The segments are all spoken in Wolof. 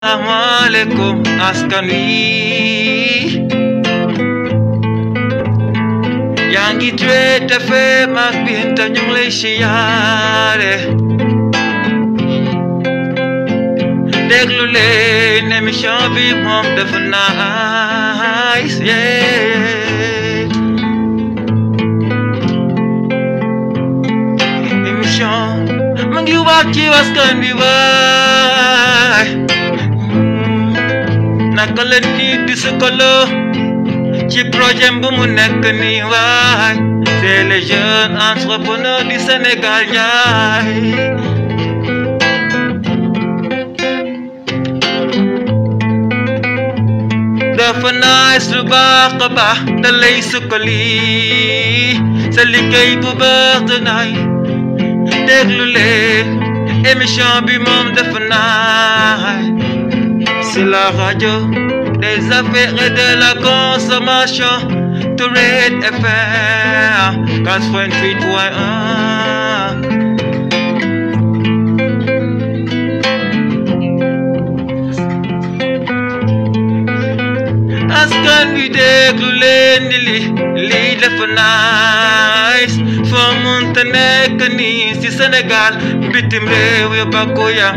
Assalamualaikum askan wi yaa ngi Trade FM ak Binta ñu ngi lay siyaare déglu leen émission bi moom dafa nice émission mu ngi wax ci askan bi waay naka la nit di sukkandiku ci projet bu mu nekk nii waay c'est les jeunes entrepreneurs du Sénégal ñaay dafa nice lu baax a baax da lay sukkali sa liggéey bu baax te naay déglu leen émission bi moom dafa naay c'est la radio des affaires et de la consommation Trade FM 88.1 askan wi déglu leen ni lii dafa nice foo munta nekk nii ci Sénégal bitim réew ya bakku ya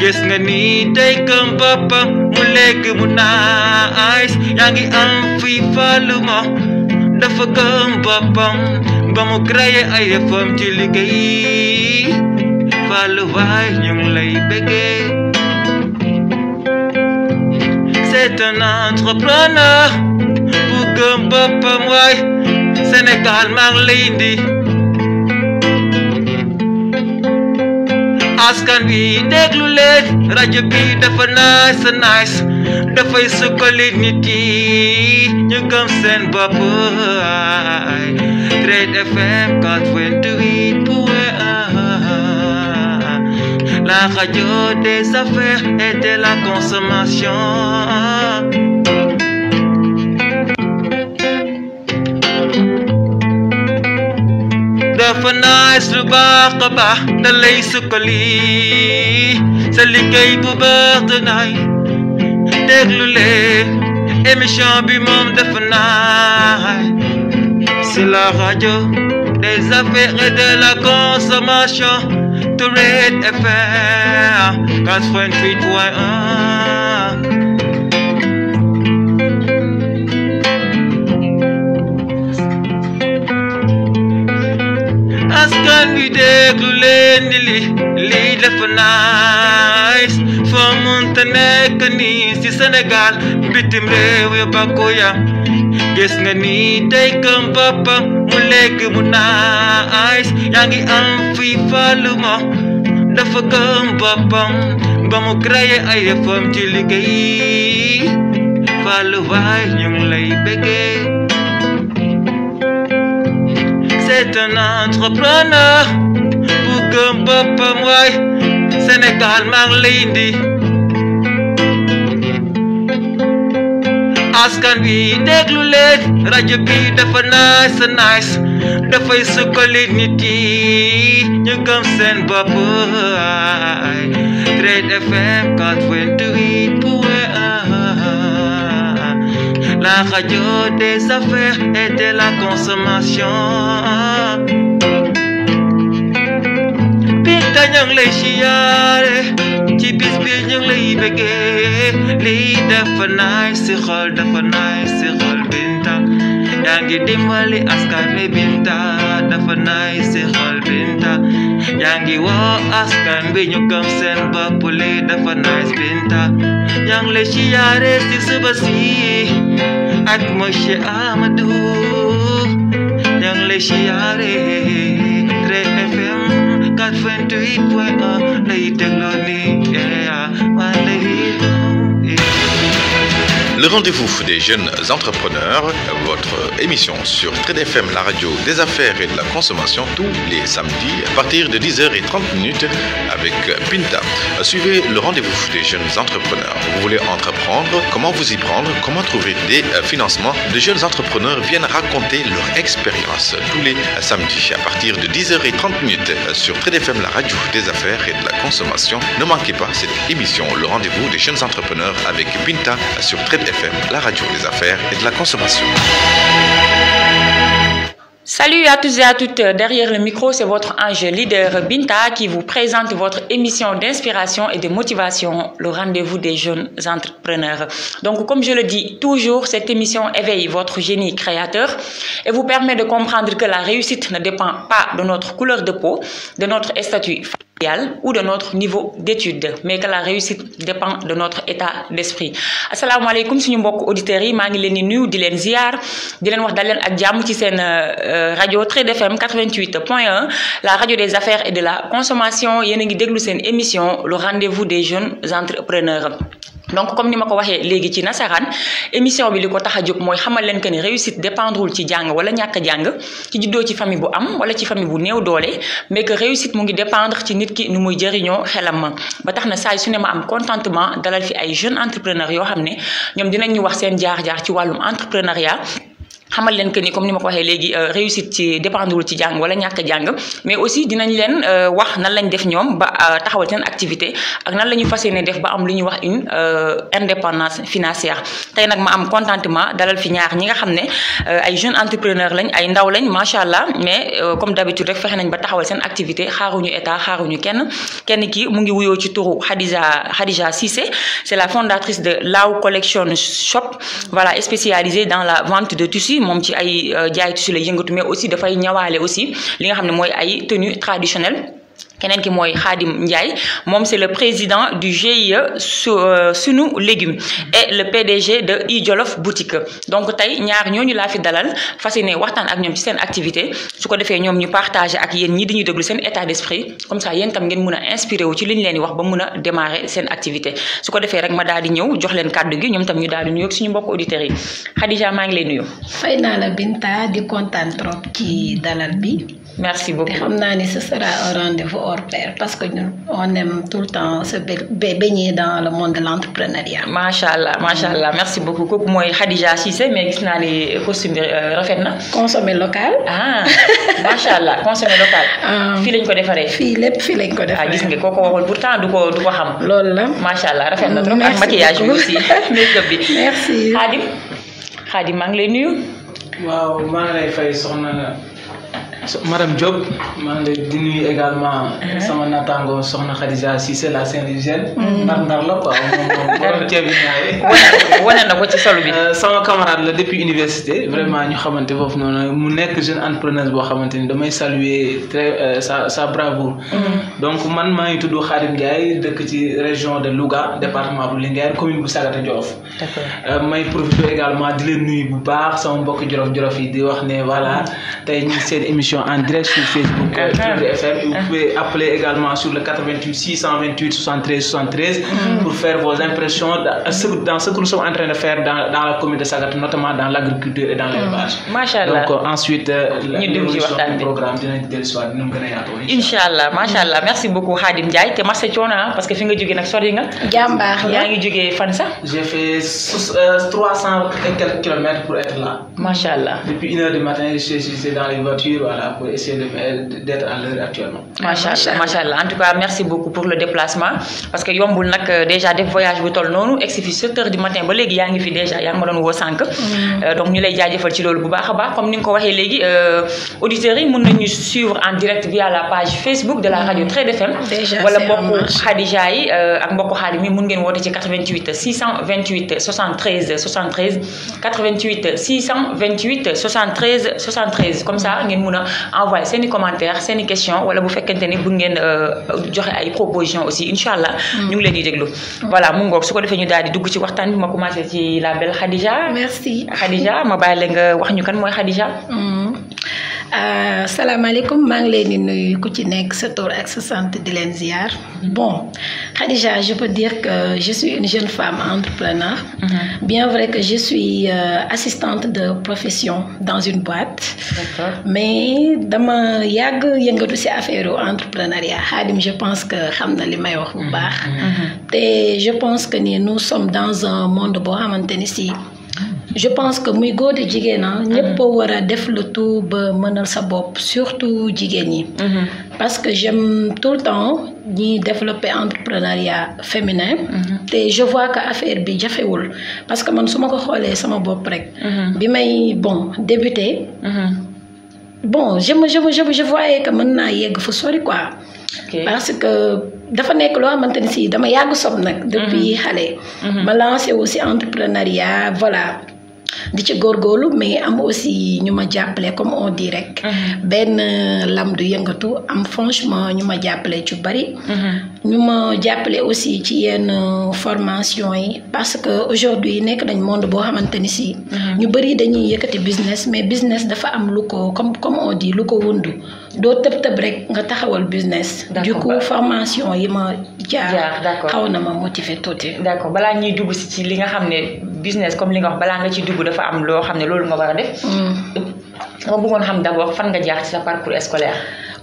gis nga ni tey gëm boppam mu lekk mu nice yaa ngi am fii falu ma dafa gëm boppam ba mu créé ay yëfam ci liggéey falu waay ñu ngi lay bëggee c'est un entrepreneur bu gëm boppam waay Sénégal maa ngi lay indi askan wi déglu leen rajo bi dafa nice dafay sukkali nit yi ñu gëm seen bopp waay Trade FM 88.1 la radio des affaires et de la consommation dafa nice lu baax a baax da lay sukkali sa liggéey bu baax te naay déglu leen émission bi moom dafa naay c'est la radio des affaires et de la consommation Trade FM 88.1 askan wi déglu leen ni lii dafa nice foo munta nekk nii ci Sénégal bitim réew ya bakku ya gis nga ni tey gëm boppam mu lekk mu nice yaa ngi am fii falu ma dafa gëm boppam ba mu créé ay yëfam ci liggéey falu waay ñu ngi lay bëggee c'est un entrepreneur bu gëm boppam waay Sénégal maa ngi lay indi askan wi déglu leen rajo bi dafa nice dafay sukkali nit yi ñu gëm seen bopp waay Trade FM 88.1 la radio des affaires et de la consommation Binta ñu ngi lay siyaare ci bis bi ñu ngi lay bëggee lii dafa nice si xol dafa nice si xol Binta yaa ngi dimbali askan wi Binta dafa nice si xol Binta yaa ngi woo askan bi ñu gëm seen bopp lii dafa nice Binta yaa ngi lay siyaare si suba si ak monsieur Amadou yaa ngi lay siyaare Trade FM 88.1 lay dégloo ni le rendez-vous des jeunes entrepreneurs, votre émission sur Trade FM, la radio des affaires et de la consommation, tous les samedis à partir de 10h30 avec Binta. Suivez le rendez-vous des jeunes entrepreneurs. Vous voulez entreprendre, comment vous y prendre, comment trouver des financements? De jeunes entrepreneurs viennent raconter leur expérience tous les samedis à partir de 10h30 sur Trade FM, la radio des affaires et de la consommation. Ne manquez pas cette émission, le rendez-vous des jeunes entrepreneurs avec Binta sur Trade FM, la radio des affaires et de la consommation. Salut à tous et à toutes, derrière le micro, c'est votre ange leader Binta qui vous présente votre émission d'inspiration et de motivation, le rendez-vous des jeunes entrepreneurs. Donc, comme je le dis toujours, cette émission éveille votre génie créateur et vous permet de comprendre que la réussite ne dépend pas de notre couleur de peau, de notre statut familial ou de notre niveau d'études, mais que la réussite dépend de notre état d'esprit. Assalamu alaikum suñu mbokk auditeurs yi, maa ngi leen di nuyu di leen ziar di leen wax dal leen ak jàmm ci seen radio Trade FM 88.1, la radio des affaires et de la consommation. Yéen a ngi déglu seen émission le rendez-vous des jeunes entrepreneurs. Donc comme ni ma ko waxee léegi ci nasaraan, émission bi li ko tax a jóg mooy xamal leen que ni réussite dépendrul ci jàng wala ñàkk a jàng, ci juddoo ci famille bu am wala ci famille bu néew doole, mais que réussite mu ngi dépendre ci nit ki nu muy jëriñoo xelam. Ba tax na saa su ne ma am contentement dalal fi ay jeunes entrepreneurs yoo xam ne ñoom dinañ ñu wax seen jaar-jaar ci wàllum entrepreneuriat. Xamal leen que ni comme ni ma ko waxee léegi réussite ci dépendrewul ci jàng wala ñàkk jàng, mais aussi dinañ leen wax nan lañ def ñoom ba taxawal seen activité ak nan la ñu fas yéene def ba am lu ñuy wax une indépendance financière. Tey nag ma am contentement dalal fi ñaar ñi nga xam ne ay jeunes entrepreneurs lañ, ay ndaw lañ macha allah, mais comme d'habitude rek fexe nañ ba taxawal seen activité, xaaruñu état xaaruñu kenn ki mu ngi wuyoo ci turu Khadija Cissé, c'est la fondatrice de Law Collection Shop, voilà, spécialisée dans la vente de tissus. Moom ci ay jaay tissu la yëngatu, mais aussi dafay ñawaale aussi li nga xam ne mooy ay tenues traditionnelles. Keneen ki mooy Khadim Ndiaye, moom c'est le président du GIE Sunu Légumes et le PDG de iJolof Boutique. Donc tey ñaar ñooñu laa fi dalal fas yéene waxtaan ak ñoom ci seen activité, su ko defee ñoom ñu partager ak yéen ñi di ñu déglu seen état d'esprit, comme ça yéen tam ngeen mën a inspiré wu ci li ñu leen di wax ba mën a démarrer seen activité. Su ko defee rek ma daal di ñëw jox leen kàddu gi, ñoom tam ñu daal di nuyu ak suñu mbokk auditeurs yi. Khadija maa ngi lay nuyu. Fay naa la Binta, di kontaan trop ci dalal bi. Merci beaucoup. xam naa ni ce sera un rendez-vous hors pair parce que ñun on aime tout le temps se baigner dans le monde de l'entrepreneuriat. Macha allah, merci beaucoup. Kooku mooy Khadija Cissé, mais gis naa ni costume bi rafet na. Consommer local. Macha allah, consommer local. Fii lañ ko defaree. Fii lépp fii lañ ko defaree. Gis nga kooku waxul pourtant du ko xam. Loolu la. Macha allah, rafet na trop ak maquillage bi aussi. Make-up bi. Merci. Khadim maa ngi lay nuyu. Waaw maa ngi lay fay soxna Madame Diop, maa ngi lay di nuyu également sama naataango soxna Khadija Cissé la Saint-Louisienne. ndar la quoi moom ceeb yi ñaare. wane na ko ci solo bi. sama camarade la depuis université, vraiment ñu xamante foofu noonu mu nekk jeune entrepreneur boo xamante ni damay saluer très sa bravoure. Donc man maa ngi tudd Khadim Ndiaye, dëkk ci région de Louga, département bu Linguère, commune bu Sagata Jolof. May profiter également di leen nuyu bu baax sama mbokk Jolof yi di wax ne voilà tey ñu seen émission en direct sur Facebook Trade FM. Vous pouvez appeler également sur le 88 628 73 73 pour faire vos impressions dans ce que nous sommes en train de faire dans la commune de Sagata, notamment dans l'agriculture et dans l'élevage. Machallah. Donc ensuite le programme dinañ dellu soit ñu gën a yaatoo. Inchallah, machallah. Merci beaucoup Khadim Ndiaye, te merci coono parce que fi nga jógee nag sori nga. Jàmbaar la. Yaa ngi jógee fan sax? J'ai fait 300 et quelques kilomètres pour être là. Machallah. Depuis 1h du matin, je suis dans les voitures, voilà, pour essayer d'être à l'heure actuellement. Machallah. En tout cas, merci beaucoup pour le déplacement parce que yombul nak déjà def voyage bu toll noonu egsi fi 7h du matin ba léegi yaa ngi fi déjà yaa ngi ma doon woo sànq. Donc ñu lay jaajëfal ci loolu bu baax a baax comme ni nga ko waxee léegi auditeurs yi mën nañu suivre en direct via la page Facebook de la radio Trade FM. wala mbokku Khadija yi ak mbokku Khadim yi mën ngeen woote ci 88 628 73 73 88 628 73 73 comme ça ngeen mën a envoyer seeni commentaires seeni questions wala bu fekkente ni bu ngeen joxe ay propositions aussi inchallah ñu ngi leen di déglu. Voilà mu ngoog su ko defee ñu daal di dugg ci waxtaan bi ma commencé ci la belle Khadija. Merci. Khadija ma bàyyi la nga wax ñu kan mooy Khadija. salaamaaleykum maa ngi leen di nuyu ku ci nekk sa tur ak sa sant di leen ziar. Bon Khadija, je peux dire que je suis une jeune femme entrepreneur. Bien vrai que je suis assistante de profession dans une boîte. Mais dama yàgg yëngatu ci affaire entrepreneuriat. Khadim, je pense que xam na li may wax bu baax. Te je pense que ni nous sommes dans un monde boo xamante ni si. Je pense que muy góor di jigéen ñëpp war a def le tout ba mënal sa bopp surtout jigéen ñi. Parce que j'aime tout le temps ñi développer entrepreneuriat féminin. te je vois que affaire bi jafewul parce que man su ma ko xoolee sama bopp rek. bi may débuter. Je voyais que mën naa yegg fu sori quoi. Parce que dafa nekk loo xamante ni si dama yàgg sob nag. depuis xale. ma lancé aussi entrepreneuriat voilà. di ci góorgóorlu mais am aussi ñu ma jàppale comme on dit rek. benn lam du yëngatu am franchement ñu ma jàppale ci bari. ñu ma jàppale aussi ci yenn formation yi parce que aujourd'hui nekk nañ monde boo xamante ni si. ñu bari dañuy yëkkati business mais business dafa am lu ko comme on dit lu ko wundu doo tëb rek nga taxawal business. du coup formation yi ma jaar xaw na ma motiver tuuti. d'accord balaa ñuy dugg ci li nga xam ne business comme li nga wax balaa nga ci dugg dafa am loo xam ne loolu nga war a def. dama bëggoon xam d'abord fan nga jaar ci sa parcours scolaire.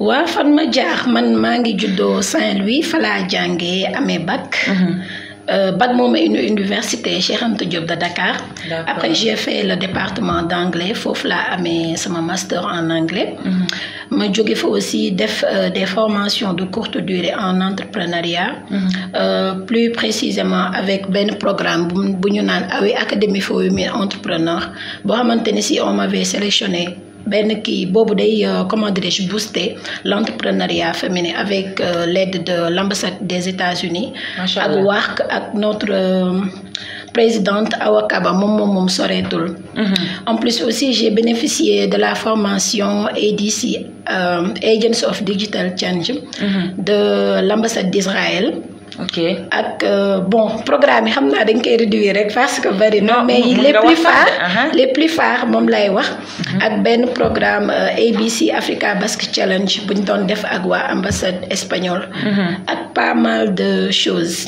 waaw fan ma jaar man maa ngi juddoo Saint-Louis fa laa jàngee amee bac. bac moom une université Cheikh Anta Diop de Dakar. Après j'ai fait le département d'anglais foofu laa amee sama master en anglais. ma jóge fa aussi def des formations de courte durée en entrepreneuriat. Plus précisément avec benn programme bu ñu naan Academy for Women Entrepreneurs boo xamante ni si on m'avait sélectionné. benn kii boobu day comment dirais-je booster l'entrepreneuriat féminin avec l'aide de l'ambassade des États-Unis ak WARC ak notre présidente Awa Kaba moom soreetul. En plus aussi j'ai bénéficié de la formation ADC Agents of Digital Change de l'ambassade d'Israël. ak programme yi xam naa dañ koy réduire rek parce que bari na mais les plus phares moom lay wax. ak benn programme ABC Africa Basque Challenge bu ñu doon def ak waa ambassade espagnole. ak pas mal de choses.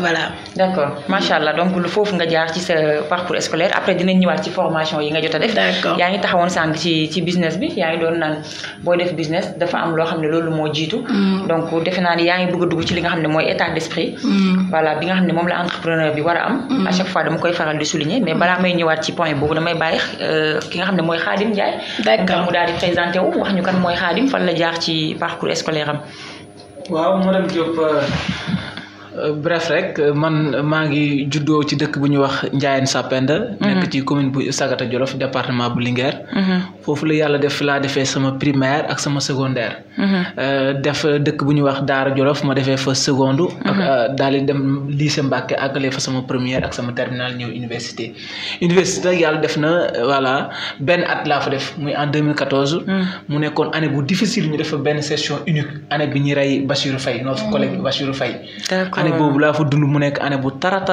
Voilà. D'accord machallah donc lu foofu nga jaar ci sa parcours scolaire après dinañ ñëwaat ci formation yi nga jot a def. D'accord yaa ngi taxawoon sànq ci business bi yaa ngi doon naan booy def business dafa am loo xam ne loolu moo jiitu. donc defe naa ne yaa ngi bëgg a dugg ci li nga xam ne mooy état d'esprit. voilà bi nga xam ne moom la entrepreneur bi war a am. à chaque fois dama koy faral di souligner mais balaa may ñëwaat ci point boobu damay bàyyi ki nga xam ne mooy Khadim Ndiaye. D'accord mu daal di présenté wu wax ñu kan mooy Khadim fan la jaar ci parcours scolaire am. waaw madame Diop. Bref rek man maa ngi juddoo ci dëkk bu ñuy wax Ndiayène Sapenda. nekk ci commune bu Sagata Jolof département bu Linguère. foofu la yàlla def laa defee sama primaire ak sama secondaire. def dëkk bu ñuy wax Daara Jolof ma defee fa seconde. ak daal di dem lycée Mbacké àggale fa sama première ak sama terminale ñëw université. université yàlla def na voilà benn at laa fa def muy en 2014. mu nekkoon année bu difficile ñu def fa benn session unique année bi ñuy rey Bassirou Faye notre collègue Bassirou Faye. année boobu laa fa dund mu nekk année bu tara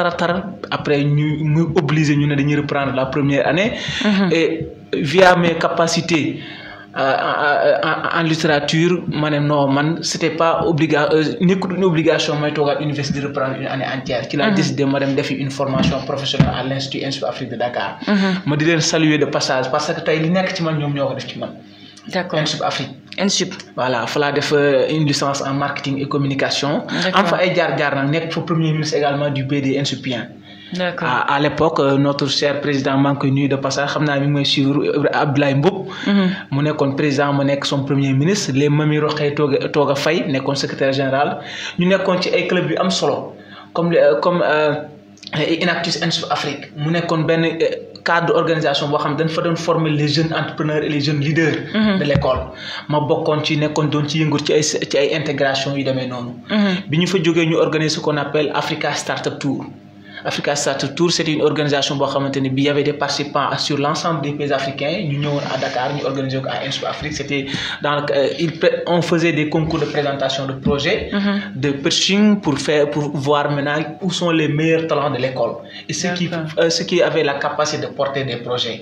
après muy obligé ñu ne dañuy reprendre la première année. et via mes capacités en littérature ma ne non man c'était pas nekkul une obligation may toogaat université de reprendre une année entière. ci laa décidé ma dem defi une formation professionnelle à l'Institut Afrique de Dakar. ma di leen saluer de passage parce que tey li nekk ci man ñoom ñoo ko def ci man. D'accord. Afrique. Voilà fa laa def une licence en marketing et communication. am fa ay jaar nag nekk fa premier ministre également du BD Insupien. D'accord. À l'époque notre cher président maa ngi koy nuyu de passage xam naa mi ngi may suivre Abdoulaye Mboup. mu nekkoon président ma nekk son premier ministre les Mami Rokhaya Toga Faye nekkoon secrétaire général ñu nekkoon ci ay club yu am solo comme Inactus Afrique mu nekkoon benn cadre d'organisation boo xam dañ fa doon former les jeunes entrepreneurs et les jeunes leaders. de l'école ma bokkoon ci nekkoon doon ci yëngu ci ay intégration yu demee noonu. bi ñu fa jógee ñu organiser ce qu'on appelle Africa Startup Tour. Africa Startup Tour c'était une organisation boo xamante ne bi y avait des participants sur l'ensemble des pays africains ñu ñëwoon à Dakar ñu organiser ko à Inspo Afrique c'était on faisait des concours de présentation de projets de pitching pour voir maintenant où sont les meilleurs talents de l'école et ceux qui avaient la capacité de porter des projets.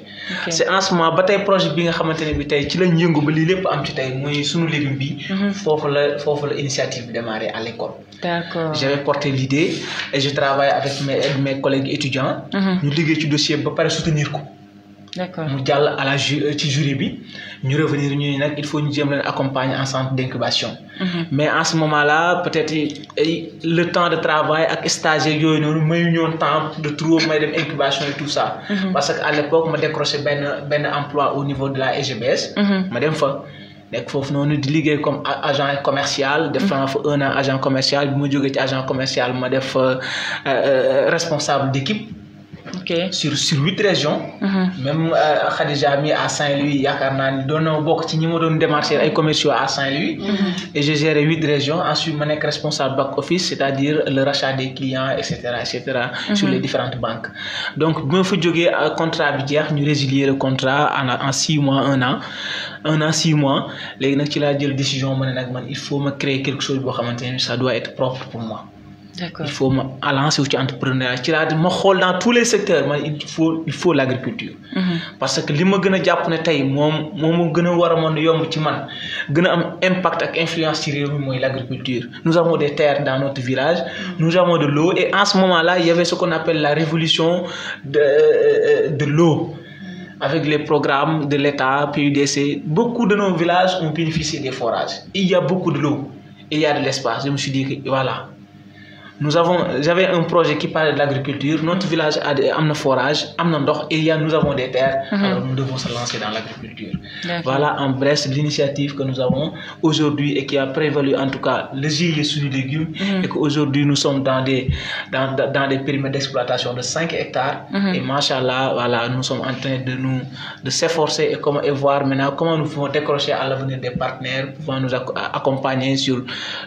C'est en ce moment ba tey projet bi nga xamante ne bi tey ci lañ yëngu ba lii lépp am ci tey muy sunu légume bi foofu la initiative bi démarré à l'école. D'accord. J'avais porté l'idée et je travaille avec mes collègues étudiants. Ñu liggéey ci dossier ba pare soutenir ko. D'accord. Mu jàll à la ci jury bi ñu revenir ñu nag il faut ñu jéem leen accompagner en centre d'incubation. Mais en ce moment-là peut-être le temps de travail ak stage yooyu noonu mayu ñoon temps de trop may dem incubation et tout ça. Parce que à l'époque ma décroché benn emploi au niveau de la EGBS. ma dem fa. nekk foofu noonu di liggéey comme agent commercial def naa fa 1 an agent commercial bi ma jógee ci agent commercial ma def responsable d'équipe. Sur 8 régions. Même Khadija mi à Saint-Louis yaakaar naa ni doon na bokk ci ñi ma doon démarcher ay commerciaux à Saint-Louis. Et je gérais 8 régions. Ensuite ma nekk responsable back office c'est-à-dire le rachat des clients et cetera sur les différentes banques. Donc bi ma fa jógee contrat bi jeex ñu résilier le contrat en 6 mois 1 an. 1 an 6 mois léegi nag ci laa jël décision ma ne nag man il faut me créer quelque chose boo xamante ne ça doit être propre pour moi. D'accord. Il faut me lancer ci entrepreneuriat ci laa ma xool dans tous les secteurs man il faut l'agriculture. Parce que li ma gën a jàpp ne tey moom gën a war a mën yomb ci man gën a am impact ak influence ci réew mi mooy l'agriculture. Nous avons des terres dans notre village. Nous avons de l'eau et en ce moment-là il y avait ce qu'on appelle la révolution de l'eau. Avec les programmes de l'État, PUDC, beaucoup de nos villages ont bénéficié des forages. Il y a beaucoup de l'eau et il y a de l'espace. Je me suis dit que voilà. J'avais un projet qui parlait de l'agriculture. Notre village a un forage, et nous avons des terres. Alors nous devons se lancer dans l'agriculture. Voilà en bref l'initiative que nous avons aujourd'hui et qui a prévalu en tout cas le gilet sous les légumes. Et qu'aujourd'hui nous sommes dans des périmètres d'exploitation de 5 hectares. Et machallah, voilà, nous sommes en train de s'efforcer et voir maintenant comment nous pouvons décrocher à l'avenir des partenaires pouvant nous accompagner sur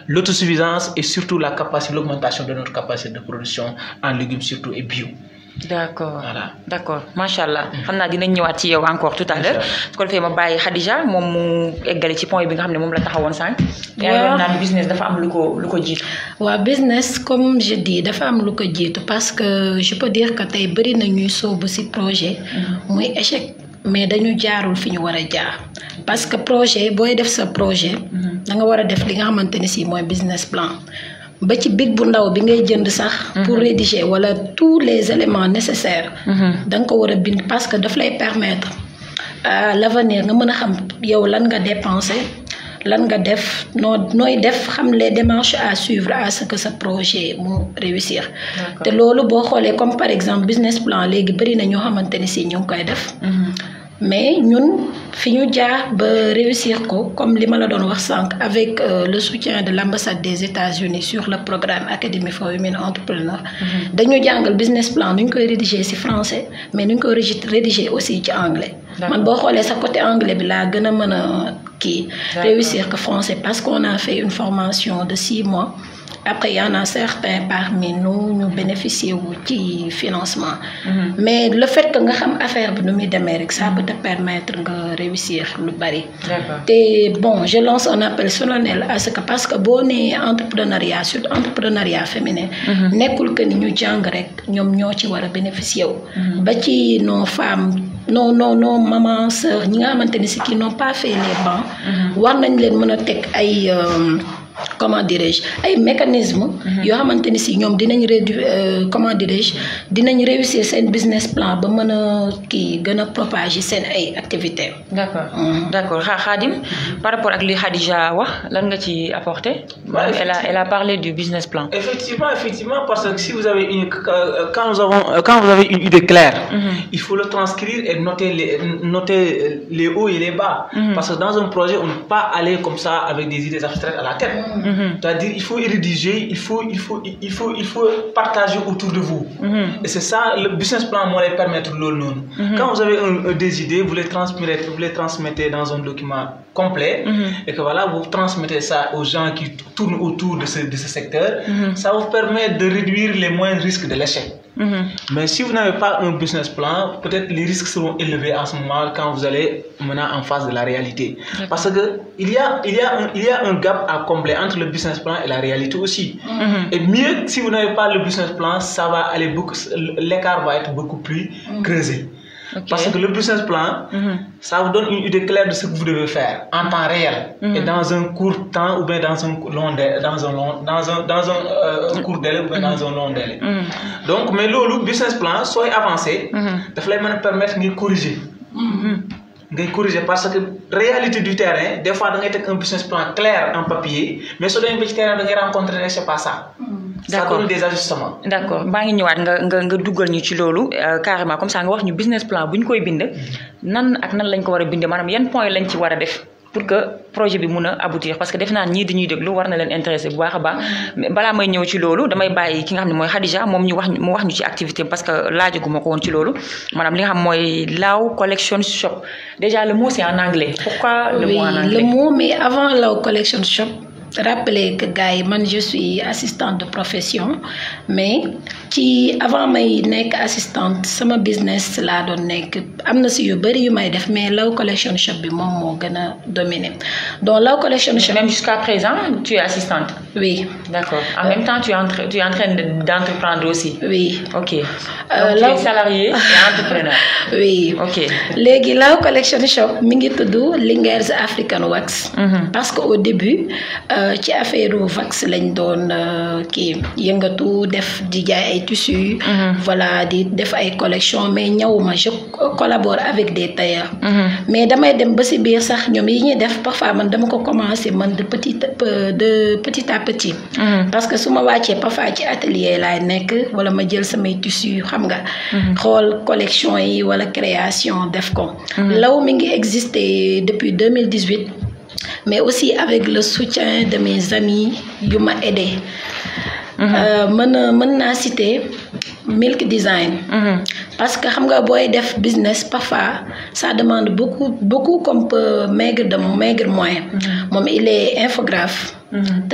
l'autosuffisance et surtout l'augmentation de notre capacité de production en légumes surtout et bio. D'accord. Voilà. D'accord. Machallah. Xamna dinañ ñëwaat ci yow encore tout à l'heure. Su ko defee ma bàyyi Khadija moom mu eggale ci point bi nga xam ne moom la taxawoon sànq. yaa ngi naan business dafa am lu ko jiitu. waaw business comme je dis dafa am lu ko jiitu parce que je peux dire que tey bëri na ñuy sóobu ci projet. muy échec mais dañu jaarul fi ñu war a jaar. parce que projet booy def sa projet. da nga war a def li nga xamante ne ci mooy business plan. ba ci big bu ndaw bi ngay jënd sax pour rédiger wala tous les éléments nécessaires da nga ko war a bind parce que daf lay permettre à l'avenir nga mën a xam yow lan nga dépenser lan nga def nooy def xam les démarches à suivre à ce que ce projet mu réussir te loolu boo xoolee comme par exemple business plan léegi bëri na ñoo xamante ni si ñu ngi koy def mais ñun fi ñu jaar ba réussir ko comme li ma la doon wax sànq avec le soutien de l'ambassade des États-Unis sur le programme Academy for Women Entrepreneurs dañu jàngal business plan nu ñu koy rédiger ci français mais nu ñu koy rédiger aussi ci anglais man boo xoolee sa côté anglais bi laa gën a mën a réussir que français parce qu'on a fait une formation de 6 mois. Après, il y en a certains parmi nous nous bénéficient du financement. Mais le fait que nous ayons affaire de ça peut te permettre de réussir le bari. Et bon, je lance un appel solennel à ce que parce que bon entrepreneuriat, surtout entrepreneuriat féminin, nekkul que ñu jàng rek ñom ñoo ci wara bénéficier wu. Ba ci nos femmes, nos mamans, sœurs, ñi nga xamanteni ci qui n'ont pas fait les bancs, war nañ leen mëna tek ay comment dirais-je ay mécanismes yoo xamante ni si ñoom dinañ comment dirais-je dinañ réussir seen business plan ba mën a gën a propager seen ay activités. D'accord. D'accord. Khadim, par rapport ak li Khadija wax lan nga ci apporter? Elle a parlé du business plan. Effectivement, parce que si vous avez quand vous avez une idée claire, il faut le transcrire et noter les hauts et les bas. Parce que dans un projet, on ne peut pas aller comme ça avec des idées abstraites à la tête. C'est-à-dire il faut rédiger, il faut partager autour de vous. Et c'est ça le business plan moi les permettre de l'eau. Quand vous avez des idées, vous les transmettez dans un document complet et que voilà, vous transmettez ça aux gens qui tournent autour de ce secteur, ça vous permet de réduire les moindres risques de l'échec. Mais si vous n'avez pas un business plan, peut-être les risques seront élevés en ce moment quand vous allez maintenant en face de la réalité. Parce que il y a un gap à combler entre le business plan et la réalité aussi. Et mieux, si vous n'avez pas le business plan, ça va aller l'écart va être beaucoup plus creusé. Parce que le business plan, ça vous donne une idée claire de ce que vous devez faire en temps réel et dans un court temps ou bien dans un long délai, dans un court délai ou bien dans un long délai. Donc, mais le business plan, soit avancé, il faut permettre de corriger. Corriger parce que réalité du terrain, des fois, vous avez un business plan clair en papier, mais sur le terrain, vous allez rencontrer, c'est pas ça. Ça donne des ajustements. D'accord. Ba ngi ñëwaat nga duggal ñu ci lolu carrément comme ça nga wax ñu business plan buñ koy bind nan ak nan lañ ko wara bindé manam yan point lañ ci wara def pour que projet bi mëna aboutir parce que def na ñi dañuy déglu war na leen intéresser bu baaxa baax bala may ñëw ci lolu damay bayyi ki nga xamni moy Khadija mom ñu wax ñu ci activité parce que laajaguma ko won ci lolu manam li nga xam moy Law Collection Shop. Déjà le mot c'est en anglais. Pourquoi le mot en anglais? Le mot, mais avant Law Collection Shop, rappelez que gars, je suis assistante de profession, mais avant may nek assistante sama business la doon nek amna ci yu bari yu may def mais Law Collection Shop bi mom mo gëna dominer. Donc Law Collection Shop même jusqu'à présent tu es assistante. Oui. D'accord. En même temps tu es en train d'entreprendre aussi. Oui. OK. Donc tu es salarié et entrepreneur. Oui. OK. Légui Law Collection Shop mi ngi tuddu Linguère's African Wax parce que au début ci affaire wax lañ doon ki yëngatu def di jaay ay tissus voilà di def ay collection mais ñawuma je collabore avec des tailleurs mais damay dem ba ci biir sax ñom yi ñi def parfois man dama ko commencer man de petit à petit parce que suma wàccee parfois ci atelier laay nekk wala ma jël samay tissus xam nga xool collection yi wala création def ko Law mi ngi exister depuis 2018 mais aussi avec le soutien de mes amis qui m'ont aidé. Mën naa citer Milk Design. Parce que xam nga boy def business parfois ça demande beaucoup comme maigre moyen. Mom il est infographe.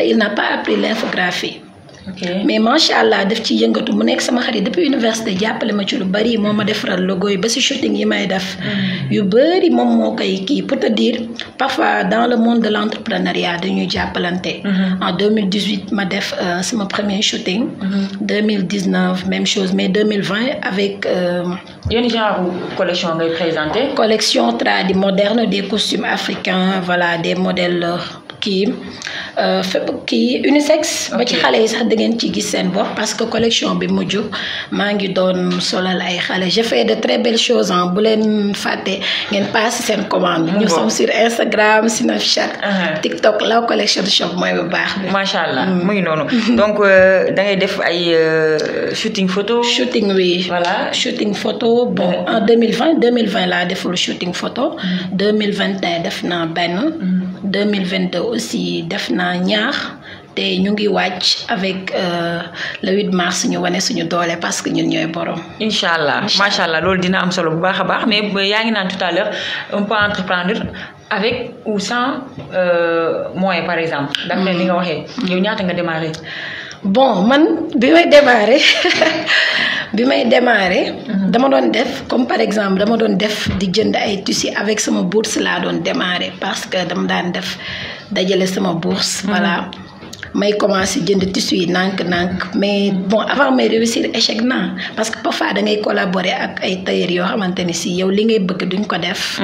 Il n'a pas appris l'infographie. Okay. Mais machallah def ci yëngatu mu nek sama xarit depuis université jappalé ma ci lu bari moma defaral logo yi ba ci shooting yi may def yu bari mom mo kay ki pour te dire parfois dans le monde de l'entrepreneuriat dañuy jappalante en 2018 ma def sama premier shooting 2019 même chose mais 2020 avec yene genre collection ngay présenter collection tradi moderne des costumes africains voilà des modèles qui unisex ba ci xalé yi sax da ngeen ci gis sen bop parce que collection bi mujju ma ngi doon solal ay xalé je fais de très belles choses en bu len faté ngeen passe sen commande nous sommes sur Instagram Snapchat TikTok Law Collection Shop moy bu baax bi machallah muy nonu donc da ngay def ay shooting photo oui voilà shooting photo bon en 2020 la deful shooting photo 2021 def na ben 2022 aussi def na ñaar té ñu ngi wacc avec le 8 mars ñu wone suñu doole parce que ñun ñoy borom inshallah machallah lool dina am solo bu baaxa baax mais yaangi nane tout à l'heure on peut entreprendre avec ou sans moyens par exemple d'après li nga waxé yow ñaata nga démarrer bon man bi may démarrer dama doon def comme par exemple dama doon def di jënd ay tissus avec sama bourse la doon démarrer parce que dama daan def dajale sama bourse voilà may commencer jënd tissu yi nank mais bon avant may réussir échec na parce que parfois da ngay collaborer ak ay tailleur yo xamanteni si yow li ngay bëgg duñ ko def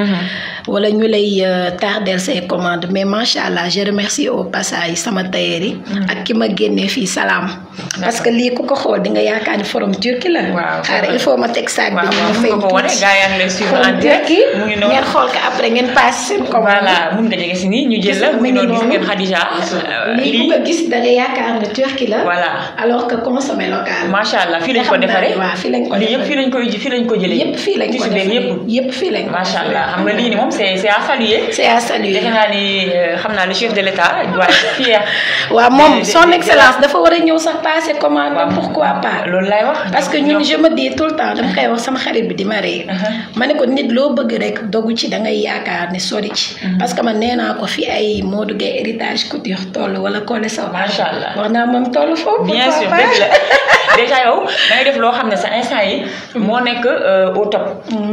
wala ñu lay tardel say commandes mais machallah je remercie au passage sama tailleur yi ak ki ma génné fi salam parce que li ku ko xol di nga yaakaani forum turki la xara il faut ma tek sac bi ñu fay ko wone gaay yang lay suivre en direct mu ngi non ngeen xol ko après ngeen passe sen commande voilà mun nga jégé ci ni ñu jël la mu ngi non gis ngeen Khadija li ku ko gis gis da nga yaakaar ne Turquie la. voilà alors que consommé local. macha allah fii lañ ko defaree waaw fii lañ ko lii yëpp fii lañ ko jëlee. yëpp fii lañ ko defaree yëpp fii lañ ko macha allah xam nga lii ni moom c'est à saluer. c'est à saluer defe naa ni xam naa le chef de l'État doit être fier. waaw moom son excellence dafa war a ñëw sax passer commande. pourquoi pas loolu lay wax. parce que ñun je me dis tout le temps dama koy wax sama xarit bi di ma ree. ma ne ko nit loo bëgg rek dogu ci da ngay yaakaar ne sori ci. parce que man nee naa ko fi ay Modou Gueye héritage couture toll wala Kole Sow. macha allah wax naa moom toll foofu. bien sûr dëgg la déjà yow da ngay def loo xam ne sa instant yi moo nekk au top.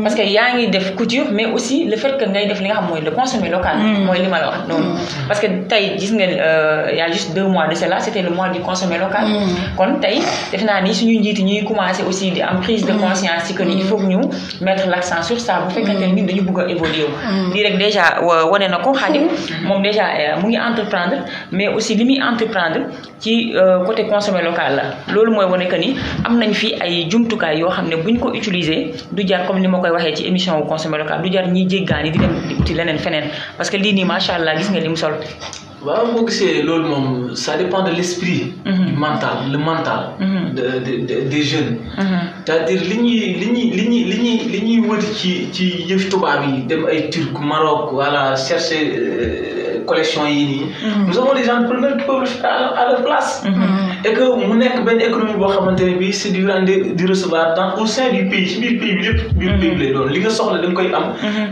parce que yaa ngi def couture mais aussi le fait que ngay def li nga xam mooy le consommer local. mooy li ma la wax noonu. parce que tey gis nga y a juste 2 mois de cela c'était le mois du consommer local. kon tey def naa ni suñu njiiti ñuy commencer aussi di am prise de conscience ci que ni il faut que ñu mettre l'accent sur ça bu fekkente ne ñun dañu bëgg a évoluer wu. lii rek déjà wane na ko Khadim moom déjà mu ngi entreprendre mais aussi li muy entreprendre ci côté consommer local la loolu mooy wane que ni am nañ fi ay jumtukaay yoo xam ne buñ ko utiliser du jar comme ni ma koy waxee ci émission wu consommer local du jar ñiy jéggaani di dem di uti leneen feneen parce que lii nii macha allah gis nga li mu sol. waaw boo gisee loolu moom ça dépend de l'esprit mental le mental des jeunes c'est-à-dire li ñuy wëti ci yëf tubaab yi dem ay Turc Maroc voilà chercher collection yi nii nous avons des entrepreneurs qui peuvent le faire à leur place et que mu nekk benn économie boo xamante ne bii c'est du recevoir dans au sein du pays ci biir pays bi lépp biir pays bi lay doon li nga soxla da nga koy am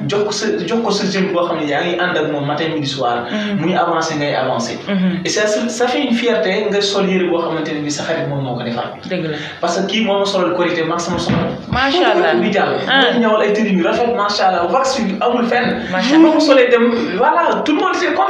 jox ko sa jeune boo xam ne yaa ngi ànd ak moom matin midi soir muy avancer ngay avancer et ça fait une fierté nga sol yëre boo xamante ne bii sa xarit moom moo ko defal dëgg la parce que kii moo ma solal korité mag sama soxla macha allah bi jàll moo ñëwal ay tenue yu rafet macha allah wax yu amul fenn moo ko solee dem voilà tout le monde c'est content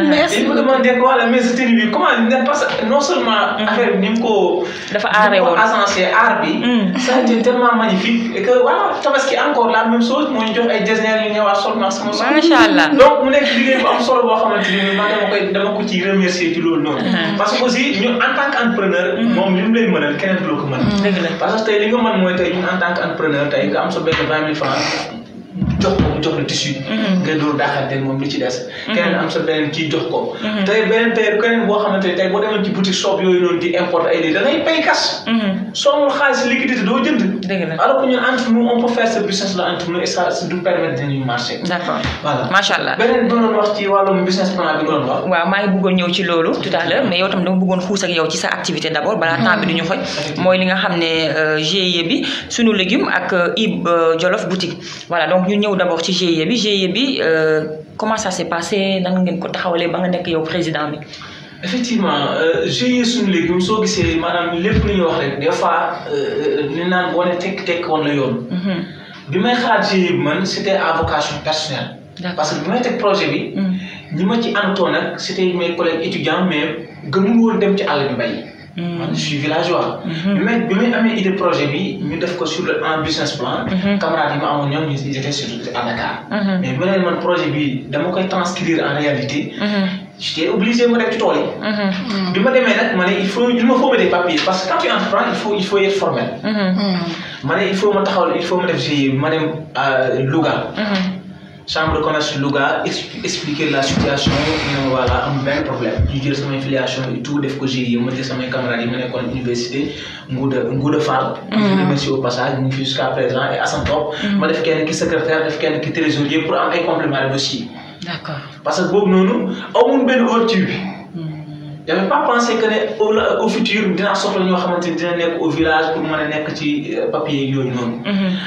merci il me demandé ko voilà mais sa tenue bi comment parce que non seulement affaire bi ni mu ko dafa aaree woon agencé art bi ça a été tellement magnifique et que voilà tabaski encore la même chose moo ñu jox ay designer yu ñëwaat sol mag sama soxla macha allah donc mu nekk liggéey bu am solo boo xamante ni man dama ko ci remercier ci loolu noonu parce que aussi ñu en tant qu'entrepreneur moom li mu lay mënal keneen du la ko mën dëgg la parce que tey li nga mën mooy tey ñun en tant qu'entrepreneur tey nga am sa benn 20 000 francs jox ko mu jox la tissu nga dóor daaxante moom li ci des keneen am sa beneen kii jox ko tey beneen tey keneen boo xamante ne tey boo demoon ci boutique shop yooyu noonu di importe ay lii da ngay pay cash soo amul xaalis liquidité doo jënd dëgg la alors que ñun entre nous on peut faire ce business là entre nous et ça du permettre dañuy marché d'accord voilà macha allah beneen bi doon wax ci wàllum business plan bi nga doon wax waaw maa ngi bëggoon ñëw ci loolu tout à l'heure mais yow tam dama bëggoon xuus ak yow ci sa activité d'abord balaa temps bi duñu xoj mooy li nga xam ne GIE bi sunu légume ak Ib Jolof boutique voilà donc ñu ñëw d'abord ci GIE bi comment ça s'est passé nan ngeen ko taxawalee ba nga nekk yow président bi. effectivement GIE suñu légume soo gisee maanaam lépp lu ñuy wax rek des fois li naan boo ne tekk woon la yoon. bi may xalaat GIE bi man c'était à vocation personnelle. parce que bi may teg projet bi. ñi ma ci àndoon nag c'était mes collègues étudiants mais gëmul woon dem ci àll bi bay. man je suis villageois. bi may amee idée projet bi ñu def ko sur un business plan. camarades yi ma amoon ñoom ñu étaient sur à Dakar. mais bu ne man projet bi dama koy transcrire en réalité. j'étais obligé ma dem ci tool yi. bi ma demee nag ma ne il me faut des papiers parce que quand tu entreprends il faut être formel. ma ne il faut ma def GIE ma dem Louga. chambre de commerce Louga expliquer la situation voilà am benn problème ñu jël samay filiation et tout def ko GIE ma jël samay camarades yi ma nekkoon université Ngouda Fall. je remercie au passage ñu fi jusqu'à présent et Assane Top. ma def kenn ki secrétaire def kenn ki trésorier pour am ay compléments de dossier. d'accord parce que boobu noonu amuñ benn ouverture bi. j'avais pas pensé que ne au futur dinaa soxla ñoo xamante ni dina nekk au village pour mën a nekk ci papier yooyu noonu.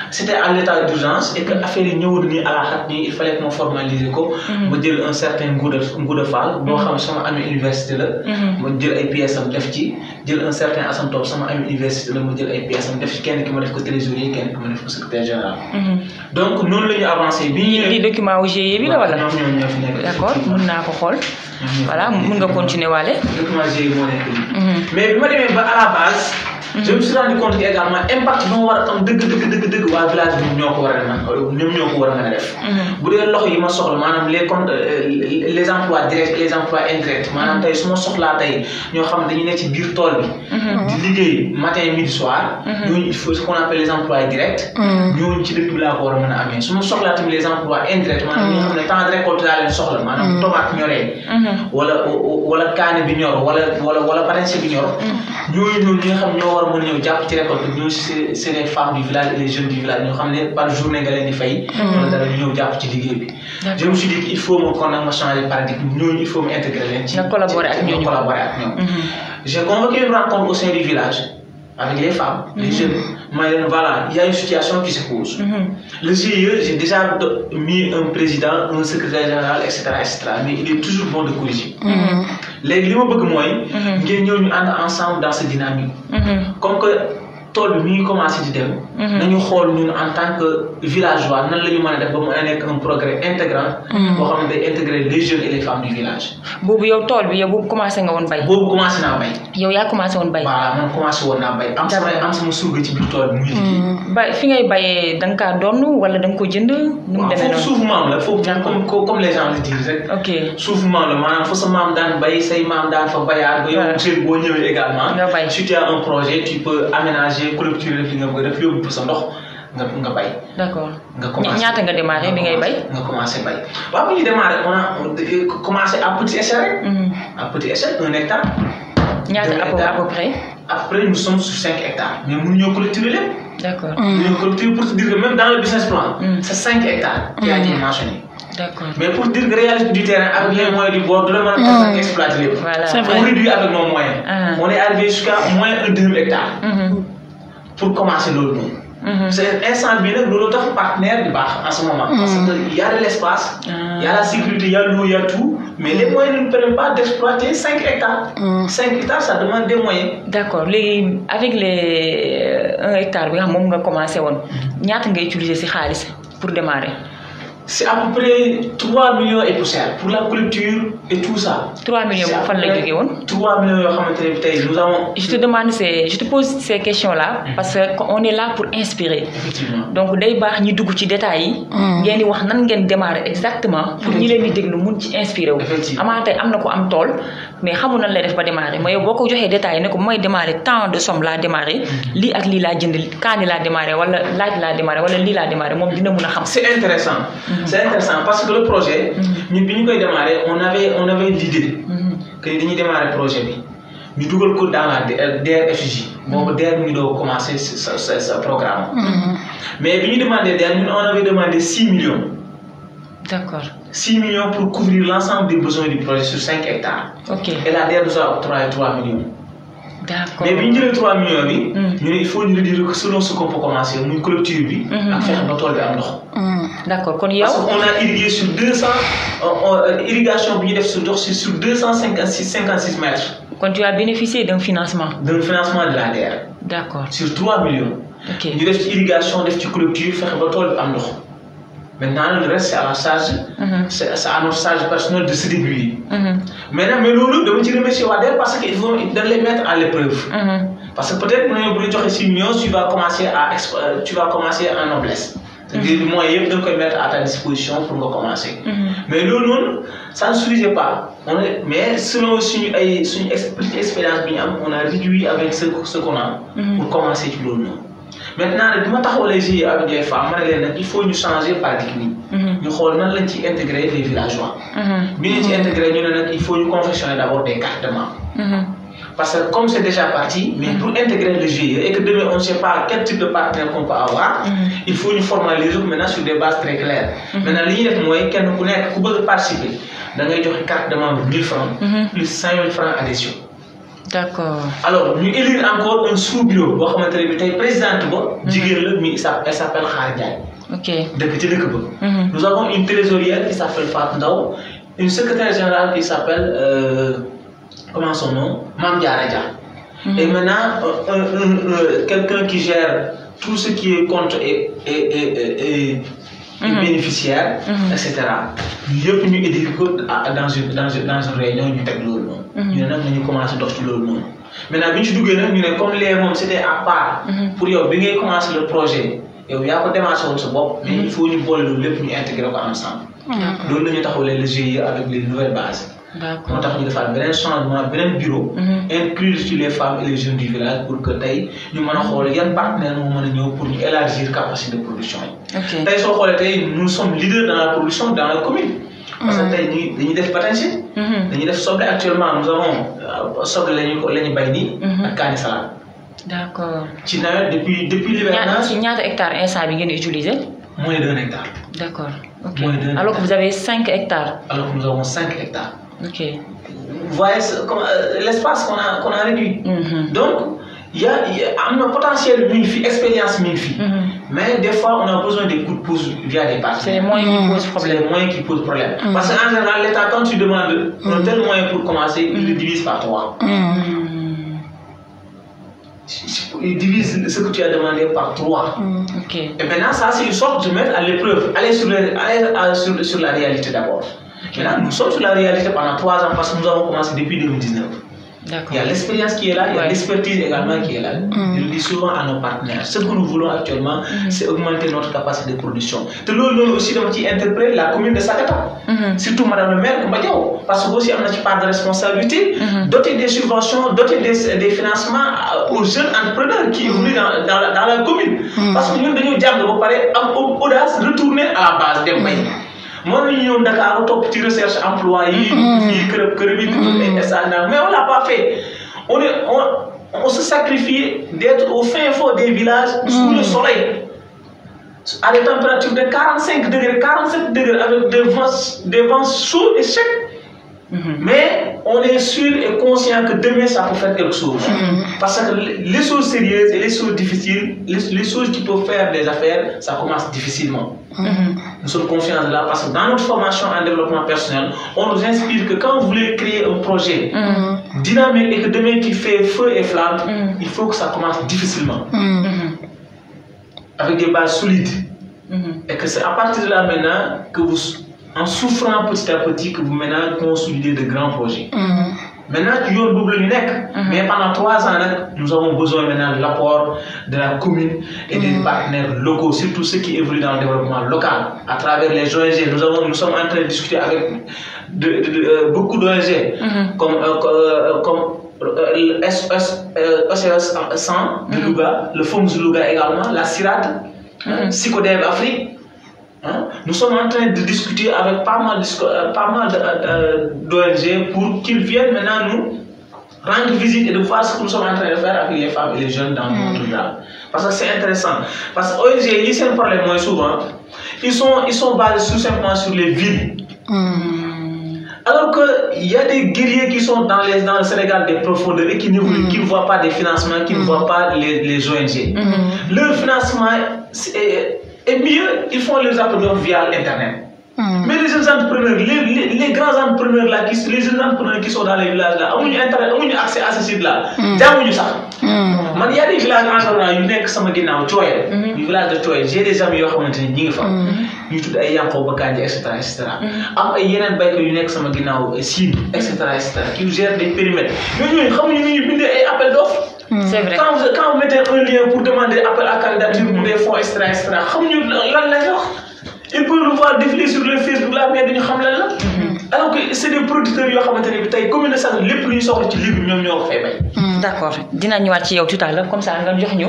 c'était à l'état d'urgence et que affaire yi ñëwoon nii à la xat nii il fallait que ma formaliser ko. ma jël un certain Ngouda Fall. boo xam sama ami université la. ma jël ay pièces am def ci jël un certain Assane Top sama ami université la ma jël ay pièces am def ci kenn ki ma def ko trésorier kenn ki ma def ko secrétaire général. donc noonu la ñu avancé. lii document wu GIE bi la wala. ñoom ñoo fi nekk. d'accord mën naa ko xool. voilà mën nga continuer waale. document GIE moo nekk nii. mais bi ma demee ba à la base. je me suis rendu compte que également impact bi ma war a am dëgg waa village bi ñoo ko war a mën a def. bu dee loxo yi ma soxla maanaam les emplois directs et les emplois indirects maanaam tey su ma soxlaa tey ñoo xam ne dañu nekk ci biir tool bi. di liggéey matin midi soir. ñooñu il faut ce qu'on appelle les emplois directs. ñooñu ci dëkk bi laa ko war a mën a amee su ma soxlaa tamit les emplois indirects maanaam ñoo xam ne temps de récolte laa leen soxla maanaam tomate ñoree. wala kaane bi ñor wala patañse bi ñor. ñooñu ñi nga xam ñoo war a mën a ñëw jàpp ci récolte ñooñu c'est les femmes du village et les jeunes du village ñoo xam ne par journée nga leen di fay. wala dara ñu ñëw jàpp ci liggéey bi. je me suis dit qu'il faut ma changer paradigme ñooñu il faut ma intégrer leen ci. collaborer ak ñoom. J'ai convoqué une rencontre au sein du village avec les femmes, les jeunes. Voilà, il y a une situation qui se pose. Le GIE, j'ai déjà mis un président, un secrétaire général, etc., mais il est toujours bon de corriger. Les gens qui nous ensemble dans cette dynamique. Comme que tool bi mi ngi commencé di dem. nañu xool ñun en tant que villageois nan la ñu mën a def ba mu nekk un progrès intégrant. boo xam ne day intégrer les jeunes et les femmes du village. boobu yow tool bi yow boobu commencé nga woon bay. boobu commencé naa bay. yow yaa commencé woon bay. voilà man commencé woon naa bay am sama surga ci biir tool bi muy liggéey. bay fi ngay bayee da nga kaa donn wala da nga ko jënd. nu mu demee noonu suufu maam la foofu comme les gens le disent rek. ok suufu maam la maanaam fa sa maam daan bay say maam daan fa bayaat. ba yow monsieur boo ñëwee également. nga bay si tu as un projet tu peux aménager collecturer li nga bëgg a def yóbbu sa ndox nga bay. d'accord nga commencé ñaata nga démarré bi ngay bay. nga commencé bay waaw bu ñu démarré on a commencé à petite échelle rek. à petite échelle 1 hectare. ñaata à peu près. Après nous sommes sur 5 hectares mais mënuñoo collecter lépp. d'accord mënuñoo collecter pour te dire que même dans le business plan. c'est 5 hectares. qui a été mentionné. D'accord. Mais pour dire que réalité du terrain avec les moyens du bord, de la exploiter les voilà. On réduit avec nos moyens. On est arrivé jusqu'à moins de 2 hectares. Pour commencer l'autre. C'est un instant bien que l'autre partenaire du bar en ce moment. Parce qu'il y a de l'espace, il y a la sécurité, il y a l'eau, il y a tout. Mais les moyens ne nous permettent pas d'exploiter 5 hectares. 5 hectares, ça demande des moyens. D'accord. Avec les 1 hectare, vous avez commencé à utiliser ces khalis pour démarrer. C'est à peu près 3 millions et poussière pour la culture et tout ça. 3 millions, 3 millions, nous avons... Je te pose ces questions-là parce qu'on est là pour inspirer. Effectivement. Donc, dès que nous avons des détails, nous avons démarrer exactement pour nous les dire nous inspirer. Effectivement. Mais nous savons pas démarrer. Mais beaucoup de détails, nous démarrer tant de sommes là démarrer, li ak li la jënd kan la démarrer wala laaj la démarrer wala li la démarrer mom dina mëna xam. C'est intéressant. C'est intéressant parce que le projet, nous bi ñu koy démarrer, on avait l'idée que dañuy démarrer projet bi. Ñu duggal ko dans la DRFJ. Bobu DER ñu do commencer ce programme. Mais bi ñu demandé DER, on avait demandé 6 millions. D'accord. 6 millions pour couvrir l'ensemble des besoins du projet sur 5 hectares. OK. Et la DER nous a octroyé 3 millions. D'accord. Mais bi ñu jëlé 3 millions il faut nous dire que selon ce qu'on peut commencer, muy collecture bi ak fex ba tool bi am ndox. D'accord. Kon yow parce qu'on a irrigué sur 200 irrigation bi ñu def sur 256 mètres. Quand tu as bénéficié d'un financement. D'un financement de la DER. D'accord. Sur 3 millions. OK. Ñu def ci irrigation, def ci collecture, fex ba tool bi am ndox. Maintenant, le reste, c'est à la charge, c'est à notre charge personnelle de se débrouiller. Maintenant, mais nous, devons te remercier Wader parce qu'ils vont les mettre à l'épreuve. Parce que peut-être, pour les 6 millions, tu vas commencer en noblesse. C'est-à-dire, les moyens de mettre à ta disposition pour commencer. Mais nous, ça ne suffisait pas. Mais selon une expérience, on a réduit avec ce qu'on a pour commencer tout le monde. Maintenant, avec les femmes, il faut nous changer de paradigme. Nous devons intégrer les villageois. Il faut nous confectionner d'abord des cartes de membres. Parce que comme c'est déjà parti, mais pour intégrer le GIE et que demain on ne sait pas quel type de partenaire qu'on peut avoir, il faut nous formaliser maintenant sur des bases très claires. Maintenant, l'idée est moi, quand nous connaissons qui veut participer, nous avons une carte de membre 1000 francs plus 5 000 francs adhésion. D'accord. Alors, nous élire encore un sous-bureau. Le président, elle s'appelle Kharidjaï. Ok. Nous avons une trésorière qui s'appelle Fatou Ndao, une secrétaire générale qui s'appelle, comment son nom, Mam Diaradja. Et maintenant, quelqu'un qui gère tout ce qui est compte et bénéficiaires, etc. Nous avons éduqué dans une réunion, nous avons commencé à faire le nom. maintenant bi ñu ci duggee nag ñu ne comme les moom c'était à part. pour yow bi ngay commencer le projet yow yaa ko démarché woon sa bopp. mais il faut ñu boole loolu lépp ñu intégrer ko ensemble. loolu la ñu taxawalee le GIE avec les nouvelles bases. d'accord moo tax ñu defaat beneen changement beneen bureau. inclure ci les femmes et les jeunes du village pour que tey ñu mën a xool yan partenaires moo mën a ñëw pour ñu élargir capacité de production yi. ok tey soo xoolee tey nous sommes leaders dans la production dans la commune. parce que tey dañuy def batañse. dañuy def soble actuellement nous avons soble la ñu bay nii. ak kaani salade. d'accord ci nawet depuis l'hivernage. ci ñaata hectares instant bi ngeen utiliser. moins d'1 hectare. d'accord ok Moins d'1 alors que vous avez 5 hectares. alors que nous avons 5 hectares. ok. Vous voyez l'espace qu'on a réduit. Donc, il y a un potentiel MINFI, expérience MINFI. Mais des fois, on a besoin des coups de pouce via des partenaires. C'est les moyens qui posent C'est problème. les moyens qui posent problème. Parce qu'en général, l'État, quand tu demandes un tel moyen pour commencer, il le divise par 3. Il divise ce que tu as demandé par 3. ok. Et maintenant, ça, c'est une sorte de mettre à l'épreuve. Aller sur la réalité d'abord. Maintenant, nous sommes sur la réalité pendant 3 ans parce que nous avons commencé depuis 2019. d'accord. Il y a l'expérience qui est là, il y a l'expertise également qui est là. Je le dis souvent à nos partenaires. Ce que nous voulons actuellement, c'est augmenter notre capacité de production. De l'autre aussi, qui interprète la commune de Sagata. Surtout Madame le maire, parce que aussi, on a une part de responsabilité, doter des subventions, doter des financements aux jeunes entrepreneurs qui évoluent dans la commune. Parce que nous, nous avons audace retourner à la base des pays. Moi, nous sommes Dakar, top petite recherche emploi, mais on l'a pas fait. On se sacrifie d'être au fin fond des villages sous le soleil, à des températures de 45 degrés, 47 degrés, avec des vents chauds et secs. Mais on est sûr et conscient que demain ça peut faire quelque chose. Parce que les choses sérieuses et les choses difficiles, les choses qui peuvent faire des affaires, ça commence difficilement. Nous sommes confiants là parce que dans notre formation en développement personnel, on nous inspire que quand vous voulez créer un projet dynamique et que demain qui fait feu et flamme, il faut que ça commence difficilement. Avec des bases solides. Et que c'est à partir de là maintenant que vous, en souffrant petit à petit, que vous maintenant consolidez de grands projets. Maintenant, tu as double mais pendant 3 ans, nous avons besoin maintenant de l'apport de la commune et des partenaires locaux, surtout ceux qui évoluent dans le développement local, à travers les ONG. Nous sommes en train de discuter avec beaucoup d'ONG, comme SOS 100 de Louga, le FOMS Louga également, la CIRAT, Psychodev Afrique. Nous sommes en train de discuter avec pas mal d'ONG pour qu'ils viennent maintenant nous rendre visite et de voir ce que nous sommes en train de faire avec les femmes et les jeunes dans notre village. Parce que c'est intéressant. Parce que ONG, c'est un problème moins souvent. Ils sont basés tout simplement sur les villes. Alors qu'il y a des guerriers qui sont dans le Sénégal des profondeurs et qui ne voient pas des financements, qui ne voient pas les ONG. Leur financement est mieux, ils font les appels d'offres via Internet. Mais les jeunes entrepreneurs, les grands entrepreneurs là, les jeunes entrepreneurs qui sont dans les villages là, ont accès à ce site là. Il y a des villages environnants, du village de Choy, j'ai des amis qui sont YouTube ay yanko ba kanji etc. am ay yeneen baykat yu nekk sama ginnaaw Sine etc. qui gèrent des périmètres mais ñooñu xamuñu ni ñu bindee ay appel d'offres. C'est vrai. Quand vous mettez un lien pour demander appel à candidature pour des fonds etc. xamuñu lan lañ wax. Ils peuvent le voir défiler sur le Facebook là mais duñu xam lan la. Alors que c'est des producteurs yoo xamante ne bi tey commune de Sagata lépp lu ñu soxla ci légumes ñoom ñoo ko fay bay. D'accord dina ñëwaat ci yow tout à l'heure comme ça nga jox ñu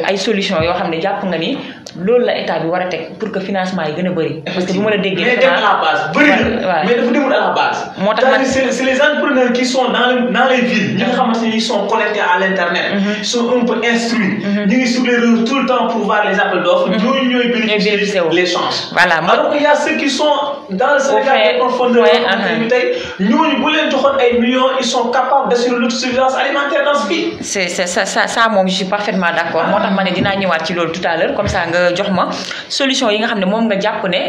ay solutions yoo xam ne jàpp nga ni loolu la état bi war a teg pour que financement yi gën a bëri. parce que bu ma la déggee. mais dem à la base bëri na mais dafa demul à la base. moo tax c'est les entrepreneurs qui sont dans les villes ñi nga xamante ne ils sont connectés à l'internet. Ils sont un peu instruits. ñu ngi sur les réseaux tout le temps pour voir les appels d'offres. ñooñu ñooy bénéficier les chances. voilà alors qu'il y a ceux qui sont dans le Sénégal des profondeurs. ñooñu bu leen joxoon ay millions ils sont capables d'assurer l'autosuffisance alimentaire dans ce pays. c'est ça moom je suis parfaitement d'accord moo tax ma ne dinaa ñëwaat ci loolu tout à l'heure comme ça nga jox ma solution yi nga xam ne moom nga jàpp ne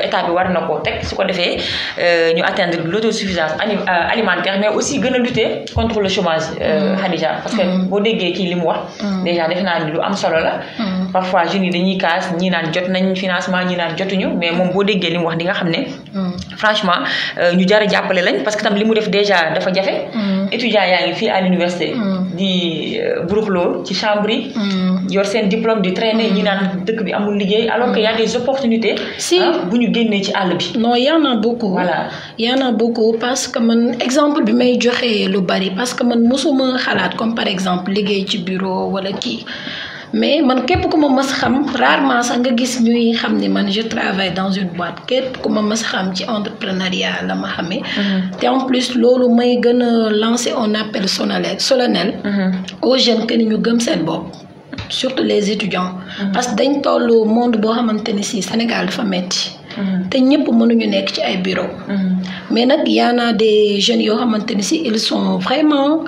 état bi war na koo teg su ko defee ñu atteindre l'autosuffisance alimentaire mais aussi gën a lutter contre le chômage Khadija parce que boo déggee kii li mu wax déjà defe naa ni lu am solo la parfois jeunes yi dañuy kaas ñii naan jot nañ financement ñii naan jotuñu mais moom boo déggee li mu wax di nga xam ne franchement ñu jar a jàppale lañ parce que tam li mu def déjà dafa jafe étudiants yaa ngi fii à l'université di buruxloo ci chambre yi yor seen diplôme di traîner ñi naan dëkk bi amul liggéey alors que y a des opportunités bu ñu génnee ci àll bi. Non, y en a beaucoup. Voilà. Y en a beaucoup parce que man exemple bi may joxe lu bari parce que man mosuma xalaat comme par exemple liggéey ci bureau wala kii mais man képp ku ma mës xam rarement sax nga gis ñuy xam ni man je travaille dans une boîte képp ku ma mës xam ci entrepreneuriat la ma xamee. te en plus loolu may gën a lancer un appel solennel aux jeunes que ni ñu gëm seen bopp. Surtout les étudiants. Parce que dañ tollu monde boo xamante ni si Sénégal dafa metti te ñëpp mënuñu nekk ci ay bureau mais nag y en a des jeunes yoo xamante ni si ils sont vraiment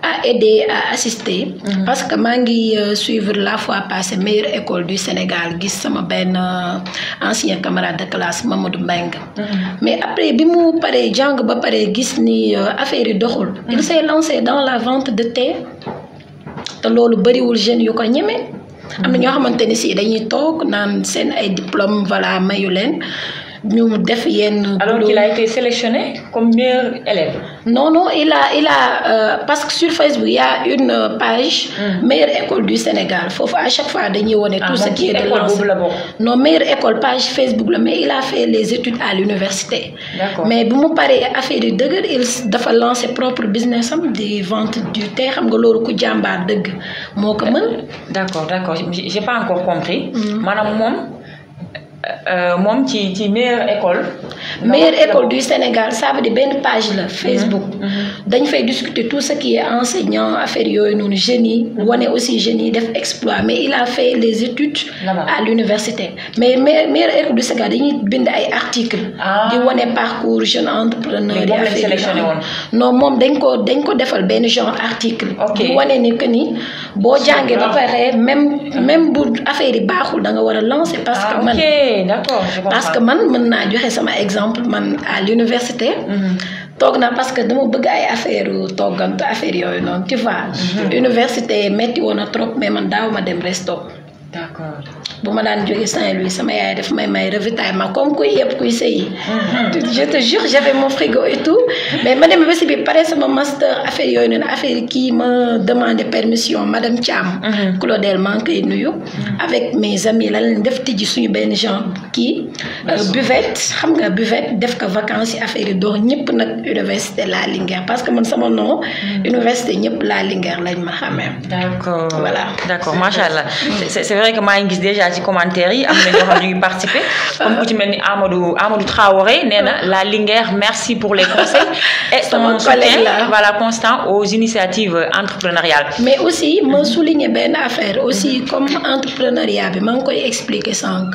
à aider à assister parce que maa ngi suivre la fois passée meilleure école du Sénégal gis sama benn ancien camarade de classe Mamadou Mbengue mais après bi mu paree jàng ba pare gis ni affaire yi doxul il s'est lancé dans la vente de thé te loolu bariwul jeunes yu ko ñeme am na ñoo xamante ni si dañuy toog naan seen ay diplôme voilà mayu leen ñu def yenn. Alors qu'il a été sélectionné comme meilleur élève. Non, il a parce que sur Facebook, il y a une page meilleure école du Sénégal. Faut à chaque fois dañuy wone tout ce qui est de lancé. Non, meilleure école page Facebook là, mais il a fait les études à l'université. D'accord. Mais bu mu paré affaire yi deuguer il dafa lancer propre business am di vente du thé xam nga lolu ku jambar deug moko mën. D'accord, j'ai pas encore compris. Manam mom ci meilleure école. Meilleure école du Sénégal ça veut dire benn page la Facebook. dañ fay discuter tout ce qui est enseignant affaire yooyu noonu génie wane aussi génie def exploit mais il a fait les études à l'université mais meilleure école du Sénégal dañuy bind ay articles. di wane parcours jeune entrepreneur yi affaire non moom dañ ko defal benn genre article. di wane ni que ni boo jàngee ba pare même bu affaire yi baaxul da nga war a lancer parce que man. D'accord, je comprends. Parce que man mën naa joxe sama exemple man à l'université toog naa parce que dama bëgg ay affaire toggant affaire yooyu noonu tu vois université metti woon na trop mais man daaw ma dem resto. D'accord. bu ma daan jóge Saint-Louis sama yaay def may ravitaillement comme kuy yëpp kuy sëyi. Je te jure j'avais mon frigo et tout mais ma dem ba si bi pare sama master affaire yooyu noonu affaire kii ma demandé permission madame Thiam. Claudel maa ngi koy nuyu. avec mes amis la leen def tijji suñu benn genre kii. buvette xam nga buvette def ko vacances yi affaire yi door ñëpp nag université La Linguère parce que man sama nom. université ñëpp La Linguère lañ ma xamee. D'accord. Voilà. D'accord, machallah. C'est vrai que maa ngi gis déjà ci commentaire yi am na ñoo xam ne ñu ngi participer comme ku ci mel ni Amadou Traoré nee na La Linguère merci pour les conseils et son soutien voilà constant aux initiatives entrepreneuriales. Mais aussi me souligner benn affaire aussi comme entrepreneuriat bi maa ngi koy expliquer sànq.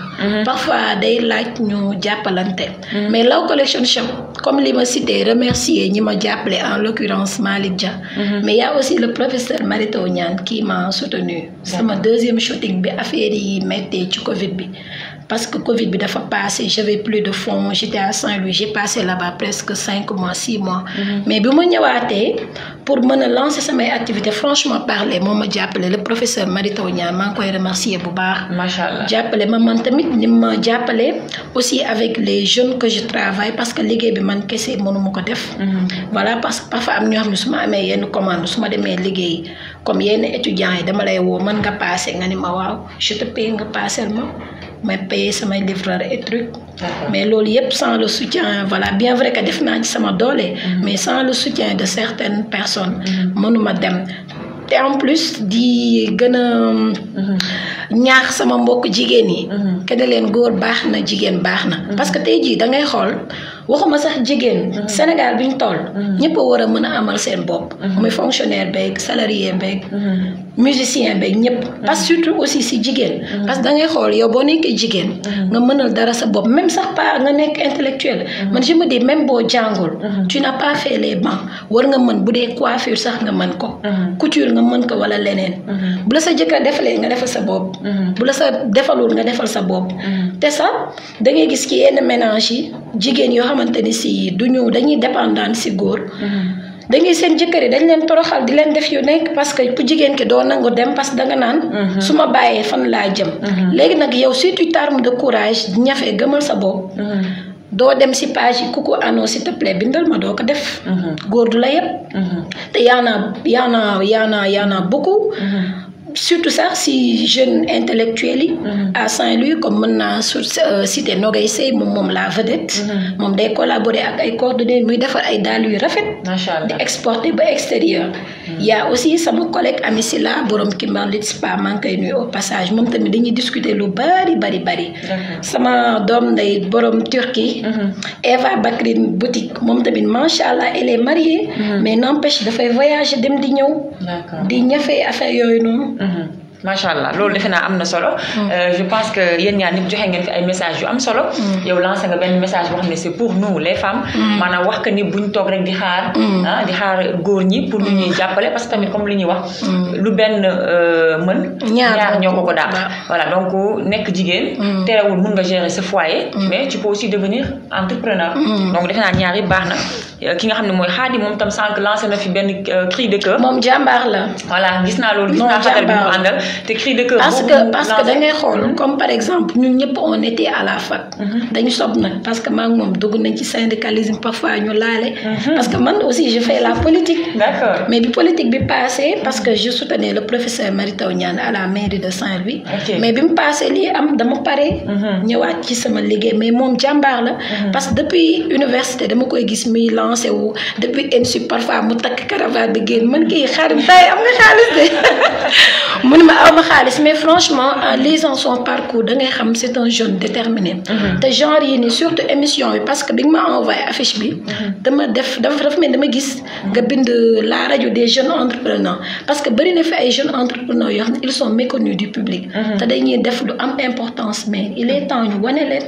Parfois day laaj ñu jàppalante. mais Law Collection Shop comme li ma cité remercier ñi ma jàppale en l'occurrence Malick Dia. mais il y a aussi le professeur Marito Niane qui m'a soutenu. sama deuxième shooting bi affaire yi mettee ci Covid bi parce que Covid bi dafa passé j'avais plus de fonds j'étais à Saint-Louis j'ai passé là-bas presque 5 mois 6 mois. mais bi ma ñëwaatee pour mën a lancer samay activités franchement parler moo ma jàppale le professeur Marito Niane maa ngi koy remercier bu baax. Machallah jàppale ma man tamit ni ma jàppale aussi avec les jeunes que je travaille parce que liggéey bi man kese mënuma ko def. voilà parce que parfois am ñoo xam ne su ma amee yenn commande su ma demee liggéey comme yenn étudiants yi dama lay woo mën nga passer nga ni ma waaw je te paye nga passer ma may payer samay livreur et truc. mais loolu yëpp sans le soutien voilà bien vrai que def naa ci sama doole. mais sans le soutien de certaines personnes. mënuma dem. te en plus di gën a ñaax sama mbokk jigéen yi. kenn leen góor baax na jigéen baax na. parce que tey jii da ngay xool waxuma sax jigéen. Sénégal bi ñu toll. ñëpp a war a mën a amal seen bopp. muy fonctionnaire beeg salarié beeg. musicien beeg ñëpp. parce que surtout aussi si jigéen. parce que da ngay xool yow boo nekkee jigéen. nga mënal dara sa bopp même sax pas nga nekk intellectuel. man je me dis même boo jàngul. tu n'as pas fait les bancs war nga mën bu dee coiffure sax nga mën ko. couture nga mën ko wala leneen. bu la sa jëkkër defalee nga defal sa bopp. bu la sa defalul nga defal sa bopp. te sax da ngay gis ci yenn ménage yi jigéen yoo xamante ni si duñu dañuy dépendant si góor. da ngay seen jëkkër yi dañ leen toroxal di leen def yu nekk parce que ku jigéen ki doo nangu dem parce que danga naan. su ma bàyyee fan laa jëm. léegi nag yow si tu t'armes de courage ñafe gëmal sa bopp. doo dem si page yi ku ko annonce s'il te plaît bindal ma doo ko def. góor du la yëpp. te y en a beaucoup. surtout ça si jeunes intellectuels yi à Saint-Louis comme mën naa citer Nogay Sey moom la vedette. moom day collaborer ak ay coordonnées muy defar ay dàll yu rafet. macha allah di exporter ba extérieur. y a aussi sama collègue Ami Silla borom Kimberly Spa maa ngi koy nuyu au passage moom tamit dañuy discuter lu bari. sama doom ndey borom Turquie. Eva Bakrin boutique moom tamit macha allah elle est mariée. mais n'empêche dafay voyager dem di ñëw. di ñafe affaire yooyu noonu. macha allah loolu defe naa am na solo. je pense que yéen ñaar nit joxe ngeen fi ay messages yu am solo. yow lancé nga benn message boo xam ne c'est pour nous les femmes. maanaam wax que ni buñ toog rek di xaar. di xaar góor ñi pour ñu ñuy jàppale parce que tamit comme li ñuy wax. lu benn mën. ñaar ñoo ko daal. voilà donc nekk jigéen. terewul mun nga gérer ce foyer. mais tu peux aussi devenir entrepreneur. donc defe naa ñaar yi baax na ki nga xam ne mooy Khady moom tam sànq lancé na fi benn cri de cœur. moom jàmbaar la. voilà gis naa loolu gis naa xatal bi mu àndal. te cri de cœur parce que da ngay xool comme par exemple ñun ñëpp on était à la fac. dañu sob nag parce que maa ngi moom dugg nañ ci syndicalisme parfois ñu laale. parce que man aussi je fais la politique. D'accord. mais bi politique bi passé parce que je soutenais le professeur Mary Teuw Niane à la mairie de Saint-Louis. mais bi mu passé lii am dama pare. ñëwaat ci sama liggéey mais moom jàmbaar la. parce que depuis université dama koy gis muy lancé wu depuis ENSUP parfois mu takk cravate bi génn man kii xaarim tay am nga xaalis de. mu ne ma aw ma xaalis mais franchement en lisant son parcours da ngay xam c'est un jeune déterminé. te genre yi nii surtout émission bi parce que bi nga ma envoyé affiche bi. dafa mel dama gis nga bind la radio des jeunes entrepreneurs parce que bari na fi ay jeunes entrepreneurs yoo xam ne ils sont méconnus du public. te dañuy def lu am importance mais il est temps ñu wane leen.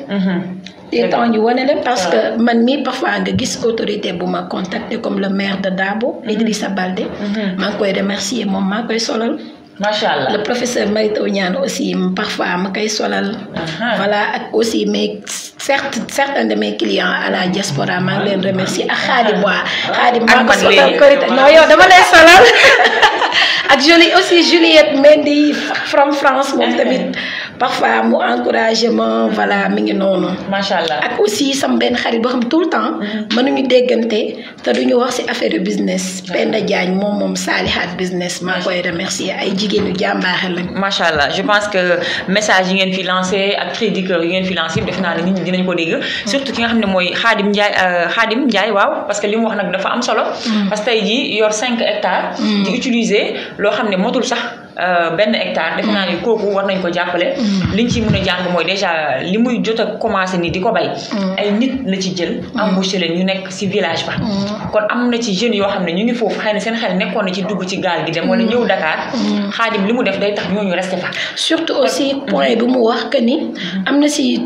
Parce que man mii parfois nga gis autorité bu ma contacter comme le maire de Dabo Idrissa Baldé. maa ngi koy remercier moom maa koy solal. macha allah le professeur Mary Teuw Niane aussi parfois ma koy solal. voilà ak aussi mais certains de mes clients à la diaspora maa ngi leen remercier ak Khadim maa ko solal korité non yow dama lay solal. ak Juliette Mendy from France moom tamit parfois mu encouragé ma voilà mi ngi noonu. macha allah ak aussi sama benn xarit boo xam tout le temps mënuñu déggante te duñu wax ci affaire business. Penda Diagne moom Salihat business maa koy remercier ay jigéen yu jàmbaaxe lañ. macha allah je pense que message yi ngeen fi lancé ak cri du cœur yi ngeen fi lancé yëpp defe naa ne nit ñi dinañ ko dégg. surtout ki nga xam ne mooy Khadim Ndiaye waaw parce que li mu wax nag dafa am solo. parce que tey jii yor 5 hectares. di utiliser loo xam ne motul sax. benn hectare defe naa ni kooku war nañ ko jàppale. liñ ci mën a jàng mooy déjà li muy jot a commencé ni di ko bay. ay nit la ci jël. embauché leen ñu nekk ci village ba. kon am na ci jeunes yoo xam ne ñu ngi foofu xëy na seen xel nekkoon na ci dugg ci gaal gi dem wala ñëw Dakar. Khadim li mu def day tax ñooñu resté fa. surtout aussi point bi mu wax que ni. am na ci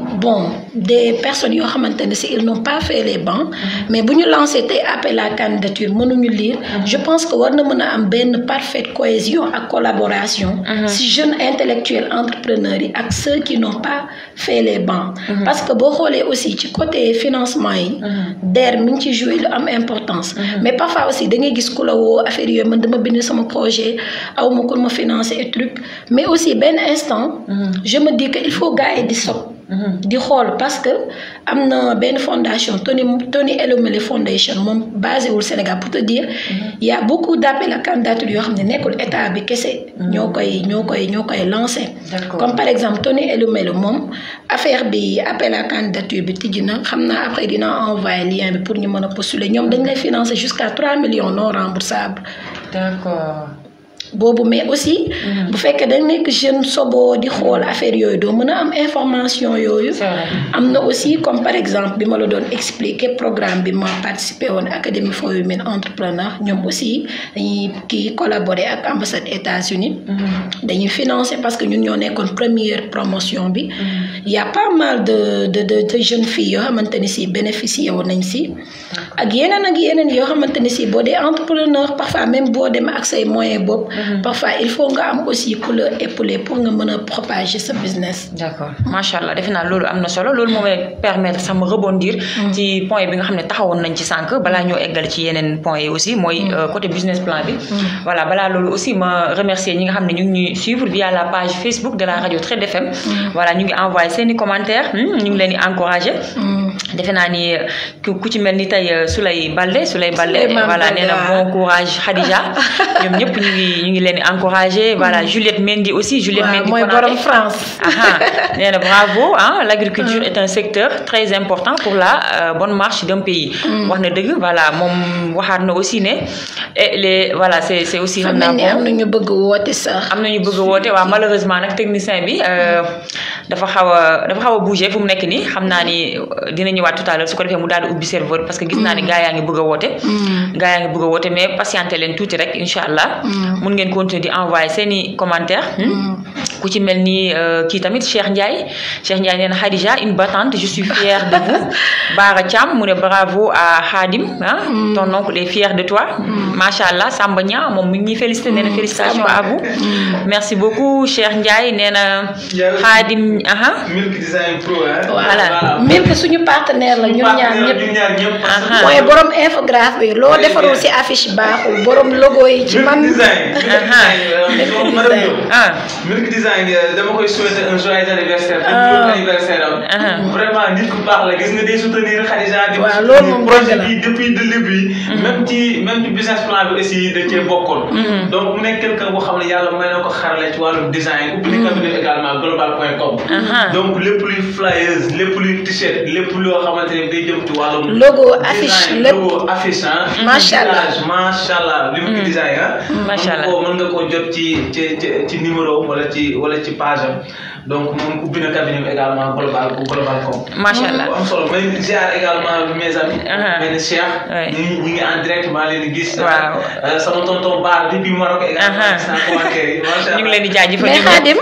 des personnes yoo xamante ne ci ils n'ont pas fait les bancs. mais bu ñu lancé tey appel à candidature mënuñu lire. je pense que war na mën a am benn parfaite cohésion ak collaboration. si jeunes intellectuels entrepreneurs yi ak ceux qui n'ont pas fait les bancs. parce que boo xoolee aussi ci côté financement yi. DER mi ngi ci jouer lu am importance. mais parfois aussi da ngay gis ku la woo affaire yooyu man dama bind sama projet aw ma ko ma financer et truc mais aussi benn instant. je me dis que il faut gars yi di sob di xool parce que am na benn fondation Tony Elomele Foundation moom basé wul Sénégal pour te dire. il y a beaucoup d'appels à candidature yoo xam ne nekkul état bi kese. ñoo koy lancé. comme par exemple Tony Elomele moom affaire bi appel à candidature bi tijji na xam naa après dina envoyer lien bi pour ñu mën a postuler ñoom dañ lay financer jusqu'à 3 millions non remboursables. D'accord. boobu mais aussi. bu fekkee da nekk jeune sobo di xool affaire yooyu doo mën a am information yooyu. am na aussi comme par exemple bi ma la doon expliquer programme bi ma participé woon Académie for Women Entrepreneurs ñoom aussi dañuy collaborer ak ambassade États-Unis dañuy financer parce que ñun ñoo nekkoon première promotion bi. y a pas mal de jeunes filles yoo xamante ni si bénéficié woon nañ si. ak yeneen yoo xamante ni si boo dee entrepreneur parfois même boo dem ak say moyens bopp. parfois il faut nga am aussi ku la épauler pour nga mën a propager sa business. d'accord macha allah defe naa loolu am na solo loolu moo may permettre sax ma rebondir ci point bi nga xam ne taxawoon nañ ci sànq balaa ñoo eggal ci yeneen point yi aussi mooy côté business plan bi. voilà balaa loolu aussi ma remercier ñi nga xam ne ñu ngi ñuy suivre via la page Facebook de la radio Trade FM. voilà ñu ngi envoyé seeni commentaires ñu ngi leen di encouragé. defe naa ni ku ci mel ni tey Souley Balde voilà nee na bon courage Khadija ñoom ñëpp ñu ngi leen di encouragé voilà Juliette Mendy aussi Mendy mooy borom France. nee na bravo l'agriculture est un secteur très important pour la bonne marche d'un pays. wax na dëgg voilà moom waxaat na aussi ne voilà c'est aussi. xam naa am na ñu bëgg woote sax. am na ñu bëgg woote waaw malheureusement nag technicien bi dafa xaw a bouger fu mu nekk nii xam naa ni dina ñëwaat tout à l'heure su ko defee mu daal di ubbi serveur parce que gis naa ni gaa yaa ngi bëgg a woote. mais patienté leen tuuti rek incha allah. mun ngeen continuer di envoyer seeni commentaires. ku ci mel ni kii tamit Cheikh Ndiaye nee na Khadija une battante je suis fière de vous. Bara Thiam mu ne bravo à Khadim ton oncle est fier de toi. macha allah Samba Nia moom mi ngi ñuy félicité nee na félicitations à vous. merci beaucoup Cheikh Ndiaye nee na Khadim. Milk Design Pro voilà Milk suñu partenaire la ñun ñaar ñëpp. mooy borom infographe bi loo defarul ci affiche baaxul borom logo yi ci man. Milk Design dama koy souhaiter un joyeux anniversaire. vraiment nit ku baax la gis nga day soutenir Khadija di projet bi depuis le début. même ci business plan bi aussi da cee bokkoon. donc mu nekk quelqu'un boo xam ne yàlla may na ko xarale ci wàllum design ubbi na cabinet également global.com. donc lépp luy flyers lépp luy t-shirt lépp loo xamante ne day jëm ci wàllum. logo affiche lépp logo affiche macha allah li mu design macha allah mën nga koo jot ci numéro wala ci page am donc moom ubbi na cabinet également global.com. macha allah am solo may ziar également mes amis. mel ni Cheikh. ñu ngi en direct maa leen di gis. waaw sama tonton Baar depuis Maroc également. ñu ngi leen di jaajëfal. mais Khadim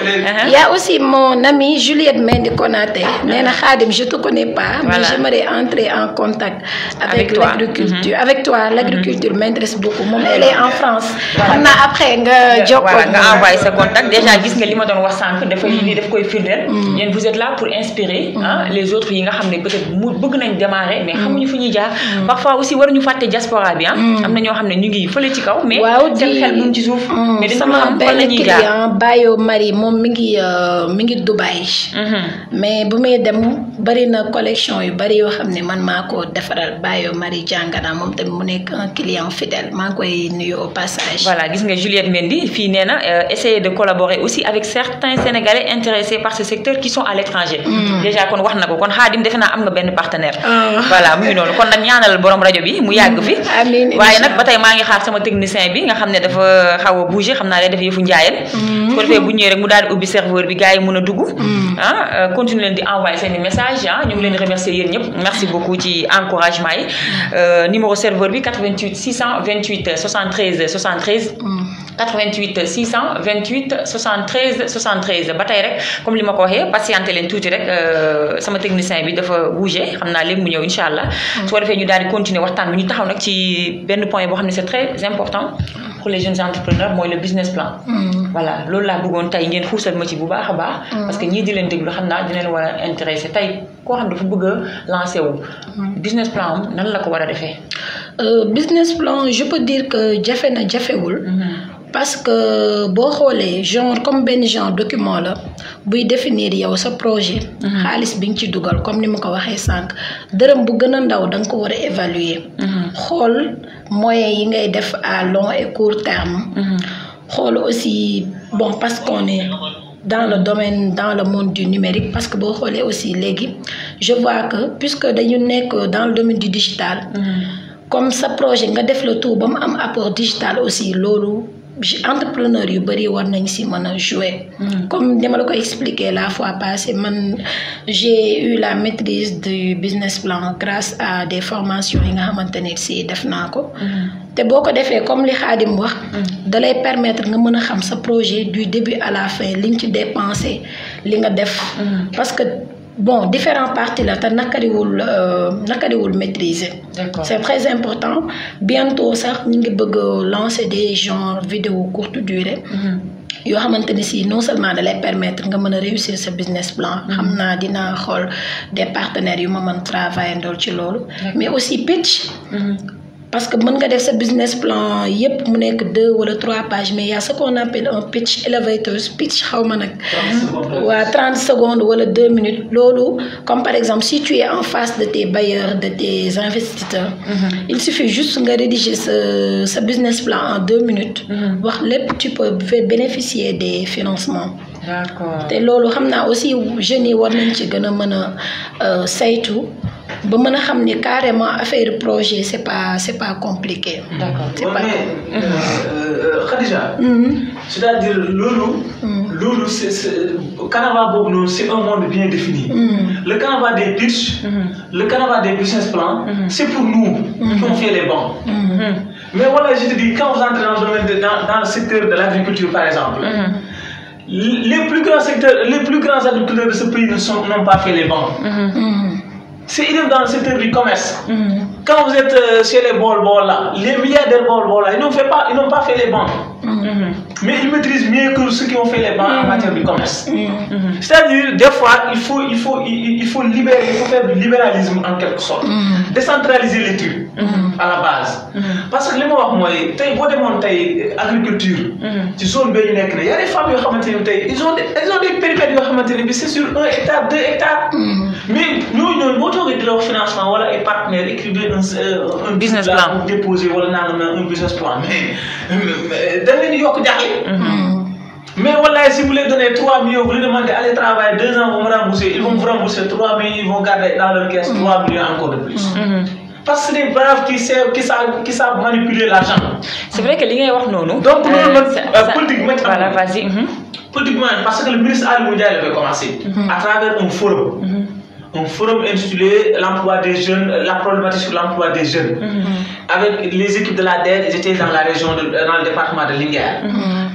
y a aussi mon amie Juliette Mendy Konaté nee na Khadim je te connais pas. mais j'aimerais entrer en contact. avec l'agriculture avec toi l'agriculture m'intéresse beaucoup moom elle est en France. xam naa après nga jokkoo nga envoyé sa contact déjà gis nga li ma doon wax sànq dafa lii daf koy firndeel. yéen vous êtes là pour inspirer les autres yi nga xam ne peut-être mu bëgg nañ démarrer mais xamuñu fu ñuy jaar. parfois aussi waruñu fàtte diaspora bi am na ñoo xam ne ñu ngi fële ci kaw. mais seen xel mu ngi ci suuf. mais dañu xam fan la ñuy jaar sama benn client Bayo Marie moom mi ngi Dubaï. mais bu may dem bari na collection yu bari yoo xam ne man maa ko defaral Bayo Marie Jangana moom tamit mu nekk un client fidèle maa ngi koy nuyu au passage. voilà gis nga Juliette Mendy fii nee na essayer de collaborer aussi avec certains Sénégalais intéressés par ce secteur qui sont à l'étranger. déjà kon wax na ko kon Khadim defe naa am nga benn partenaire. voilà mu ngi noonu kon nag ñaanal borom rajo bi mu yàgg fi. amiin waaye nag ba tey maa ngi xaar sama technicien bi nga xam ne dafa xaw a bouger xam naa day def yëfu njaayeen. su ko defee bu ñëwee rek mu daal di ubbi serveur bi gars yi mën a dugg. continue leen di envoyer seen i message ñu ngi leen di remercier yéen ñëpp merci beaucoup ci encouragement yi. numéro serveur bi 88 628 73 73. 88 628 73 ba tey rek comme li ma ko waxee patienté leen tuuti rek sama technicien bi dafa bouger xam naa léegi mu ñëw incha allah. su ko defee ñu daal di continuer waxtaan bi ñu taxaw nag ci benn point boo xam ne c'est très important pour les jeunes entrepreneurs mooy le business plan. voilà loolu laa bëggoon tey ngeen xuusal ma ci bu baax a baax. parce que ñii di leen déglu xam naa dina leen war a intéressé tey koo xam dafa bëgg a lancer wu. business plan am nan la ko war a defee. business plan je peux dire que jafe na jafewul. parce que boo xoolee genre comme benn genre document la buy définir yow sa projet. xaalis bi nga ci dugal comme ni ma ko waxee sànq dërëm bu gën a ndaw da nga ko war a évaluer. xool moyens yi ngay def à long et court terme. xool aussi bon parce qu'on est dans le monde du numérique parce que boo xoolee aussi léegi je vois que puisque dañu nekk dans le domaine du digital. comme sa projet nga def le tout ba mu am apport digital aussi loolu. entrepreneur yu bari war nañ ci mën a jouer. comme ni ma la ko expliqué la fois passée man j'ai eu la maîtrise du business plan grâce à des formations yi nga xamante ne ci def naa ko. te boo ko defee comme li Khadim wax. da lay permettre nga mën a xam sa projet du début à la fin liñ ci dépensé li nga def. parce que bon différentes parties là te nakariwul maîtriser. D'accord. C'est très important bientôt sax ñu ngi bëgg lancer des genres vidéo courte durée. yoo xamante ni si non seulement da lay permettre nga mën a réussir sa business plan. xam naa dinaa xool des partenaires yu ma mën travailler ndool ci loolu. mais aussi pitch. parce que mën nga def sa business plan yépp mu nekk 2 wala 3 pages mais y a ce qu'on appelle un pitch elevator speech xaw ma nag. waa 30 secondes wala 2 minutes loolu comme par exemple si tu es en face de tes bailleurs de tes investisseurs. il suffit juste nga rédiger sa business plan en 2 minutes. wax lépp tu peux bénéficier des financements. D'accord. te loolu xam naa aussi jeunes yi war nañ ci gën a mën a saytu. ba mën a xam ni carrément affaire projet c'est pas compliqué. D'accord. C'est pas Khadija. C'est-à-dire loolu c'est canevas boobu noonu c'est un monde bien défini. Le canevas des pitch. Le canevas des business plans. C'est pour nous. qui ont fait les bancs. Mais voilà, je te dis quand vous entrez dans le domaine dans le secteur de l'agriculture par exemple. Les plus grands agriculteurs de ce pays n'ont pas fait les bancs. C'est idem dans le secteur du commerce. Quand vous êtes chez les bol là, les milliardaires bol là, ils n'ont pas fait les banques. Mais ils maîtrisent mieux que ceux qui ont fait les banques en matière du commerce. C'est-à-dire, des fois, il faut libérer, il faut faire du libéralisme en quelque sorte. Décentraliser les trucs à la base. Parce que les mots, moi, boo demoon tey agriculture. ci zone bi ñu nekk ne y a des femmes yoo xamante ne tey ils ont des périmètres yoo xamante ne bi c'est sur 1 hectare 2 hectares. Mais ñooñu boo toogee di la wax financement wala ay partenaires écrivez un business plan déposer wala nangam un business plan mais da leen di yokk jaaxle. Mais voilà, si vous les donnez 3 millions, vous les demandez allez travailler 2 ans, vous me remboursez. Ils vont vous rembourser 3 millions, ils vont garder dans leur caisse 3 millions encore de plus. Parce que c'est des braves qui savent manipuler l'argent. C'est vrai que les gens ont non. Donc, politiquement, voilà, vas-y. Politiquement, parce que le ministre Ali Moudiaye avait commencé à travers un forum. Un forum intitulé l'emploi des jeunes, la problématique sur l'emploi des jeunes. Avec les équipes de la DER, ils étaient dans la région, dans le département de Linguère.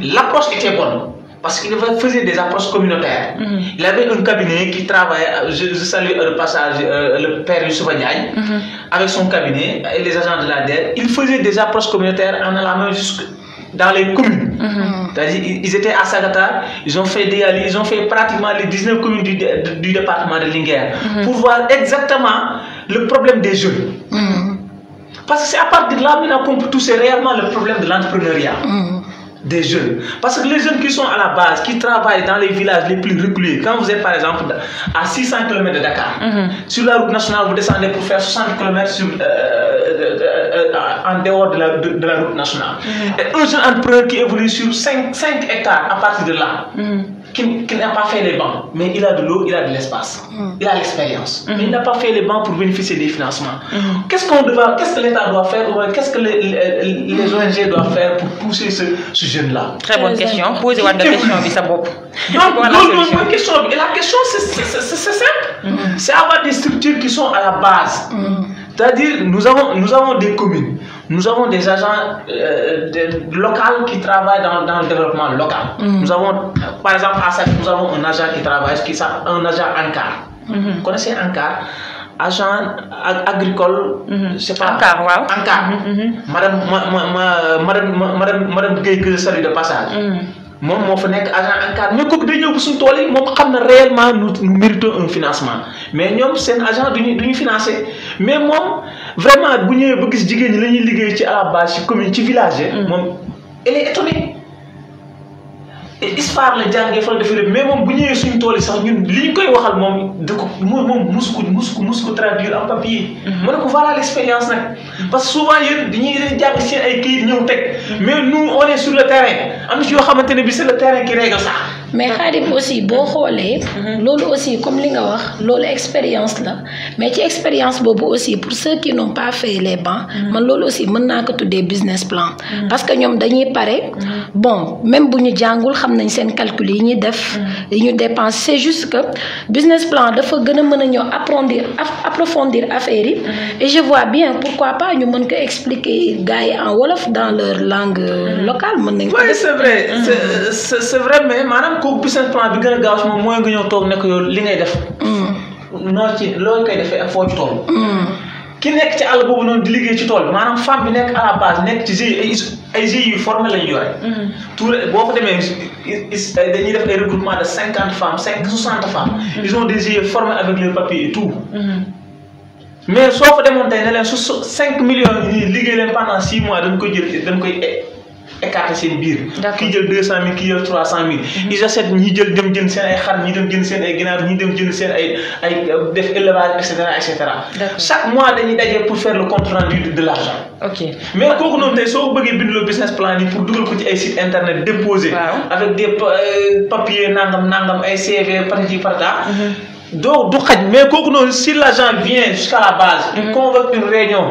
L'approche était bonne. Parce qu'il faisait des approches communautaires. Il avait un cabinet qui travaillait, je salue le passage le père Youssoufa Ndiaye, avec son cabinet et les agents de la DER. Il faisait des approches communautaires en allant jusque dans les communes. C'est-à-dire, ils étaient à Sagata, ils ont fait pratiquement les 19 communes du département de Linguère pour voir exactement le problème des jeunes. Parce que c'est à partir de là maintenant qu'on peut toucher réellement le problème de l'entrepreneuriat. Des jeunes. Parce que les jeunes qui sont à la base, qui travaillent dans les villages les plus reculés, quand vous êtes par exemple à 600 km de Dakar, sur la route nationale, vous descendez pour faire 60 km en dehors de la route nationale. Et un jeune entrepreneur qui évolue sur 5 hectares à partir de là, qui n'a pas fait les bancs, mais il a de l'eau, il a de l'espace, il a l'expérience, mais il n'a pas fait les bancs pour bénéficier des financements. Qu'est-ce que l'État doit faire, ou qu'est-ce que les ONG doivent faire pour pousser ce jeune-là? Très bonne question. Posez-moi une question, Bissabop. Donc, la question, c'est simple. C'est avoir des structures qui sont à la base. C'est-à-dire, nous avons des communes, nous avons des agents locaux qui travaillent dans le développement local. Nous avons, par exemple, à Sac, nous avons un agent qui travaille, un agent ANCAR. Vous connaissez ANCAR? Agent agricole, je sais pas. ANCAR, wow. ANCAR. Madame Gueye, que je salue de passage. Moi, je suis agent ANCAR. Nous avons réellement nous méritons un financement. Mais nous, c'est un agent de financer. Mais moi, vraiment, si vous avez à la base, commune, village, elle est étonnée. Et ISFAR la jàngee fa la defee mais moom bu ñëwee suñu tool yi sax ñun li ñu koy waxal moom da ko moom mus ko traduire en papier. ma ne ko voilà l'expérience nag. parce que souvent yéen dañuy jàng seen ay kayit ñëw teg mais nous on est sur le terrain am na ci yoo xamante ne bi c'est le terrain qui règle ça. mais Khadim aussi boo xoolee. loolu aussi comme li nga wax loolu expérience la mais ci expérience boobu aussi pour ceux qui n'ont pas fait les bancs. man loolu aussi mën naa ko tuddee business plan. parce que ñoom dañuy pare bon même bu ñu jàngul xam nañ seen calcul yi ñuy def. yi ñu dépense c'est juste que business plan dafa gën a mën a ñëw approfondir affaire yi. et je vois bien pourquoi pas ñu mën ko expliquer gars yi en wolof dans leur langue locale mën nañ ko. oui c'est vrai c'est vrai mais maanaam kooku business plan bi gën a gaaw si moom mooy nga ñëw toog nekk yow li ngay def. noo ci loo koy defee ak foo ci toll. ki nekk ci àll boobu noonu di liggéey ci tool bi maanaam femme bi nekk à la base nekk ci GIE ay GIE yu formé la ñu yore. tout boo ko demee dañuy def ay regroupement de 50 femmes 60 femmes. ils ont des GIE formés avec les papiers et tout. mais soo fa demoon tey ne leen 5 millions yi liggéey leen pendant 6 mois dañ koy écarter seen biir. kii jël 200 000 kii jël 300 000. ils achètent ñi jël dem jënd seen ay xar ñi dem jënd seen ay ginaar ñi dem jënd seen ay def élevage et cetera. chaque mois dañuy daje pour faire le compte rendu de l'argent. ok mais kooku noonu tey soo bëggee bind le business plan yi pour dugal ko ci ay site internet déposé. avec des papiers nangam ay CV parti parta. du xaj mais kooku noonu si l'agent vient jusqu'à la base. il convoque une réunion.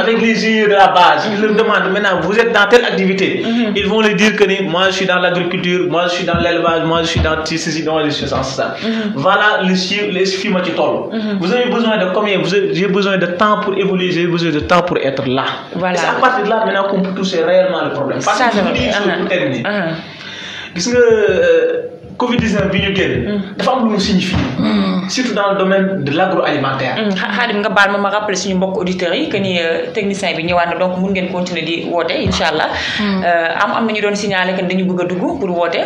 avec les GIE de la base. il leur demande maintenant vous êtes dans telle activité. ils vont lui dire que moi je suis dans l'agriculture moi je suis dans l'élevage moi je suis dans ceci dans les choses ça. voilà les filles ma ci toll. vous avez besoin de combien j'ai besoin de temps pour évoluer j'ai besoin de temps pour être là. voilà c'est à partir de là maintenant qu'on peut toucher réellement le problème. parce que je dis pour terminer. gis nga Covid-19 bi ñu génn. dafa am lu mu signifie. surtout dans le domaine de l'agroalimentaire. Khadim nga baal ma rappeler suñu mbokk auditeurs yi que ni technicien bi ñëwaat na donc mun ngeen continuer di woote incha allah. am nañu doon signaler que dañu bëgg a dugg pour woote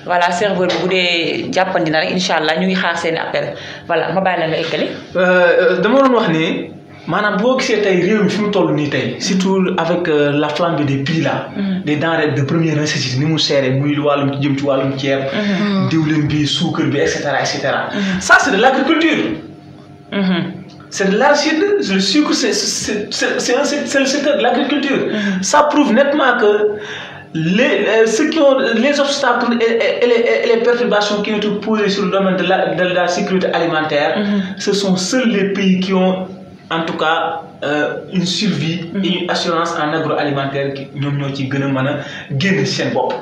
voilà serveur bi bu dee jàppandi na rek incha allah ñu ngi xaar seen appel voilà ma bàyyi la nga eggali. dama doon wax ni. maanaam boo gisee tey réew mi fi mu toll nii tey surtout avec la flambée des prix là. des denrées de première nécessité ni mu seere muy wàllum jëm ci wàllum ceeb. diwlin bi suukar bi et cetera et cetera. ça c'est de l'agriculture. c'est de l'arachide le sucre c'est le secteur de l'agriculture. ça prouve nettement que les obstacles et les perturbations qui ont été posées sur le domaine de la sécurité alimentaire. ce sont seuls les pays qui ont en tout cas une survie et une assurance en agroalimentaire qui ñoom ñoo ci gën a mën a génn seen bopp.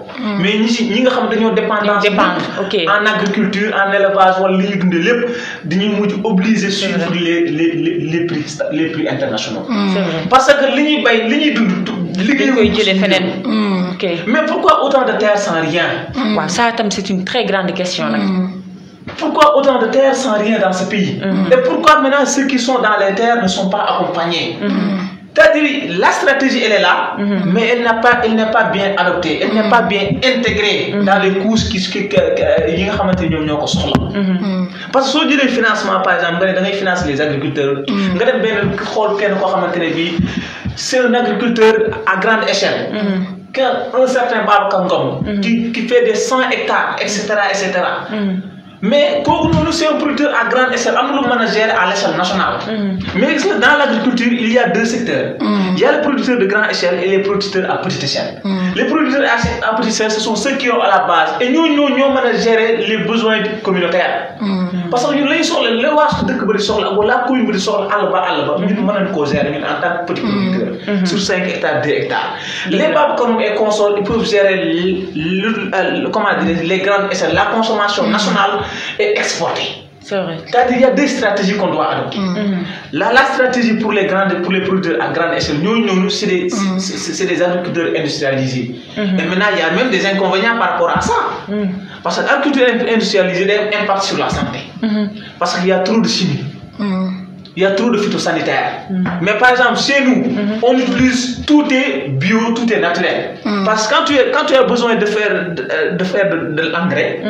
mais ñi nga xam dañoo dépendance en agriculture en élevage wala li ñuy dundee lépp dañuy mujj obligé suivre les prix internationaux. parce que li ñuy bay li ñuy dund liggéey koy jëlee feneen. mais pourquoi autant de terres sans rien. waaw ça tam c'est une très grande question nag. Pourquoi autant de terres sans rien dans ce pays? Et pourquoi maintenant ceux qui sont dans les terres ne sont pas accompagnés? C'est-à-dire la stratégie elle est là, mais elle n'est pas bien adoptée, elle n'est pas bien intégrée dans les couches qui yi nga xamante ni ñoom ñoo ko soxla. parce que soo jëlee financement par exemple nga ne da ngay financer les agriculteurs. nga dem benn xool kenn koo xamante ne bii c'est un agriculteur à grande échelle. Un certain Babacar Ngom. qui fait des 100 hectares et cetera. mais kooku noonu c'est un producteur à grande échelle am na lu mën a gérer à l'échelle nationale. mais gis nga dans l'agriculture il y a deux secteurs. il y a les producteurs de grande échelle et les producteurs à petite échelle. les producteurs à petite échelle ce sont ceux qui ont à la base et ñoo mën a gérer les besoins communautaires. parce que ñun lañu soxla la waa dëkk ba di soxla wala commune ba di soxla àll ba ñun mën nañu koo gérer ñun en tant que petit producteur. sur 5 hectares 2 hectares. les Babacar et consorts ils peuvent gérer les grandes échelles la consommation nationale. Et exporter. C'est vrai. C'est-à-dire il y a deux stratégies qu'on doit adopter. La stratégie pour les producteurs à grande échelle, nous c'est des agriculteurs industrialisés. Et maintenant il y a même des inconvénients par rapport à ça. Parce que l'agriculture industrialisée a un impact sur la santé. Parce qu'il y a trop de chimie. Il y a trop de phytosanitaires. Mais par exemple, chez nous, on utilise tout est bio, tout est naturel. Parce que quand tu as besoin de faire de l'engrais,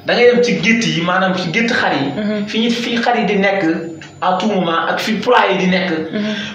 da ngay dem ci gétt yi maanaam ci gétt xar yi. fi xar yi di nekk à tout moment ak fi poulailler yi di nekk.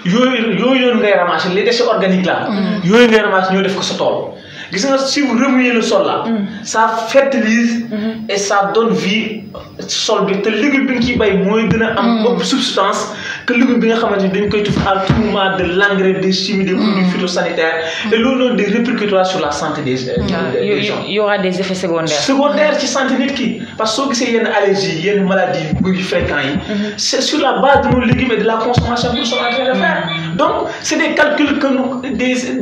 yooyu ngay ramasser les déchets organiques là. yooyu ngay ramasser ñoo def ko sa tool. gis nga si vous remuez le sol là. ça fertilise et ça donne vie sol bi te légume bi nga ciy bay mooy gën a am ëpp substance que légume bi nga xamante ni dañ koy tuuf à tout moment de l'engrais des chimies des produits phytosanitaires et loolu noonu des répercutes sur la santé des gens. Il y aura des effets secondaires. Secondaires ci santé nit ki parce que soo gisee yenn allergies yenn maladies yu fréquents yi. c'est sur la base de nos légumes et de la consommation que nous sommes en train de faire. donc c'est des calculs que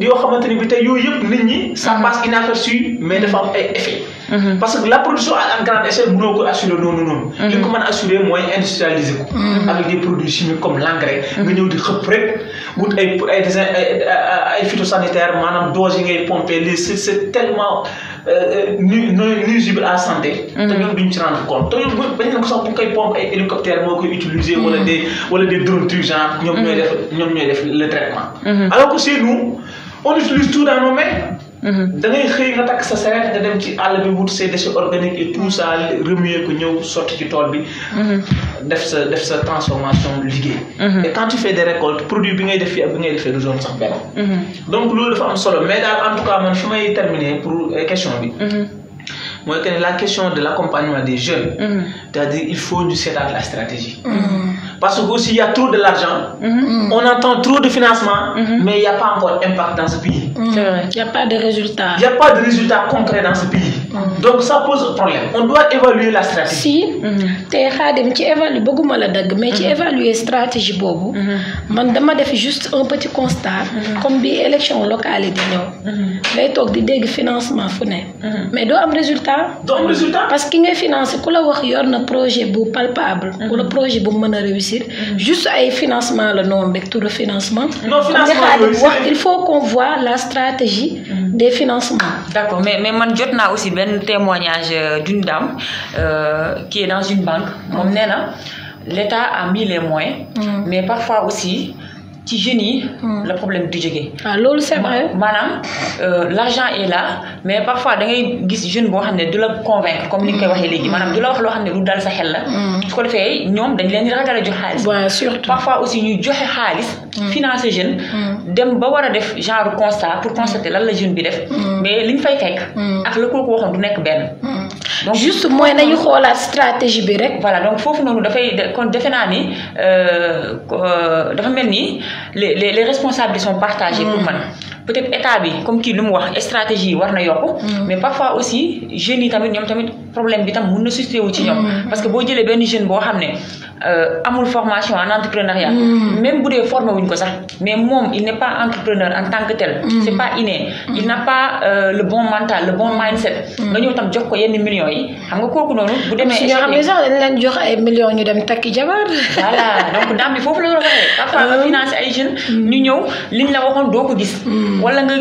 yoo xamante ni bi tey yooyu yëpp nit ñi ça passe inaperçu mais dafa am ay effets. parce que la production à grande échelle mënoo ko assurer noonu. li ko mën a assurer mooy industrialiser ko. avec des produits chimiques comme l'engrais. nga ñëw di xëpp rek wut ay phytosanitaires maanaam doses yi ngay pomper c'est tellement nuisible à la santé. te ñoom duñ ci rendre compte te ñoom bañ na ko sax bu koy pompe ay hélicoptère moo koy utiliser. wala des drones trucs ñoom ñooy def le traitement. alors que chez nous on utilise tout dans nos mains. da ngay xëy nga takk sa sareet nga dem ci àll bi wut say déchets organiques et tout ça remuer ko ñëw sotti ci tool bi. def sa transformation liggéey. et quand tu fais des récoltes produit bi ngay def fii ak bi ngay defee du zone sax benn. donc loolu dafa am solo mais daal en tout cas man fi may terminer pour question bi. mooy que la question de l'accompagnement des jeunes. c'est-à-dire il faut ñu seetaat la stratégie. parce que aussi il y a trop de l'argent. On entend trop de financement. Mais il n'y a pas encore d'impact dans ce pays. C'est vrai. Il n'y a pas de résultat. Il n'y a pas de résultat concret dans ce pays. Donc ça pose problème. On doit évaluer la stratégie. Si te Khadim ci évaluer bëgguma la dëgg mais ci évaluer stratégie boobu. man dama def juste un petit constat. comme bi élection locale yi di ñëw. ngay toog di dégg financement fu ne. mais doo am résultat. doo am résultat. parce que ki ngay financer ku la wax yor na projet bu palpable. wala projet bu mën a réussir. juste ay financement la noonu rek tout le financement. non financement il faut qu'on voit la stratégie des financements. D'accord, mais man jot naa aussi benn témoignage d'une dame qui est dans une banque. moom nee na l'État a mis les moyens. mais parfois aussi ci jeunes yi le problème du jóge. ah loolu c'est vrai. maanaam l'argent est là mais parfois da ngay gis jeune boo xam ne du la convaincre comme ni nga koy waxee léegi maanaam du la wax loo xam ne lu dal sa xel la. su ko defee ñoom dañ leen di ragal a jox xaalis. waaw surtout parfois aussi ñuy joxe xaalis. financer jeune. dem ba war a def genre constat pour constater lan la jeune bi def. mais liñ fay fekk. ak la kooku waxoon du nekk benn. donc juste mooy nañu xoolaat stratégie bi rek. voilà donc foofu noonu dafay kon defe naa ni dafa mel ni les responsabilités sont partagées pour man. peut-être état bi comme kii lu mu wax stratégie war na yokku. mais parfois aussi jeunes yi tamit ñoom tamit problème bi tam mun na suscité wu ci ñoom. parce que boo jëlee benn jeune boo xam ne amul formation en entrepreneuriat. même bu dee formé wuñ ko sax mais moom il n'est pas entrepreneur en tant que tel. c'est pas inné. il n'a pas le bon mental le bon mindset. nga ñëw tam jox ko yenn millions yi xam nga kooku noonu. bu demee si ñoo xam ne sax dañ leen jox ay millions ñu dem takki jabar. voilà donc daam bi foofu la doon waxee. parfois nga financer ay jeunes. ñu ñëw liñ la waxoon doo ko gis. wala nga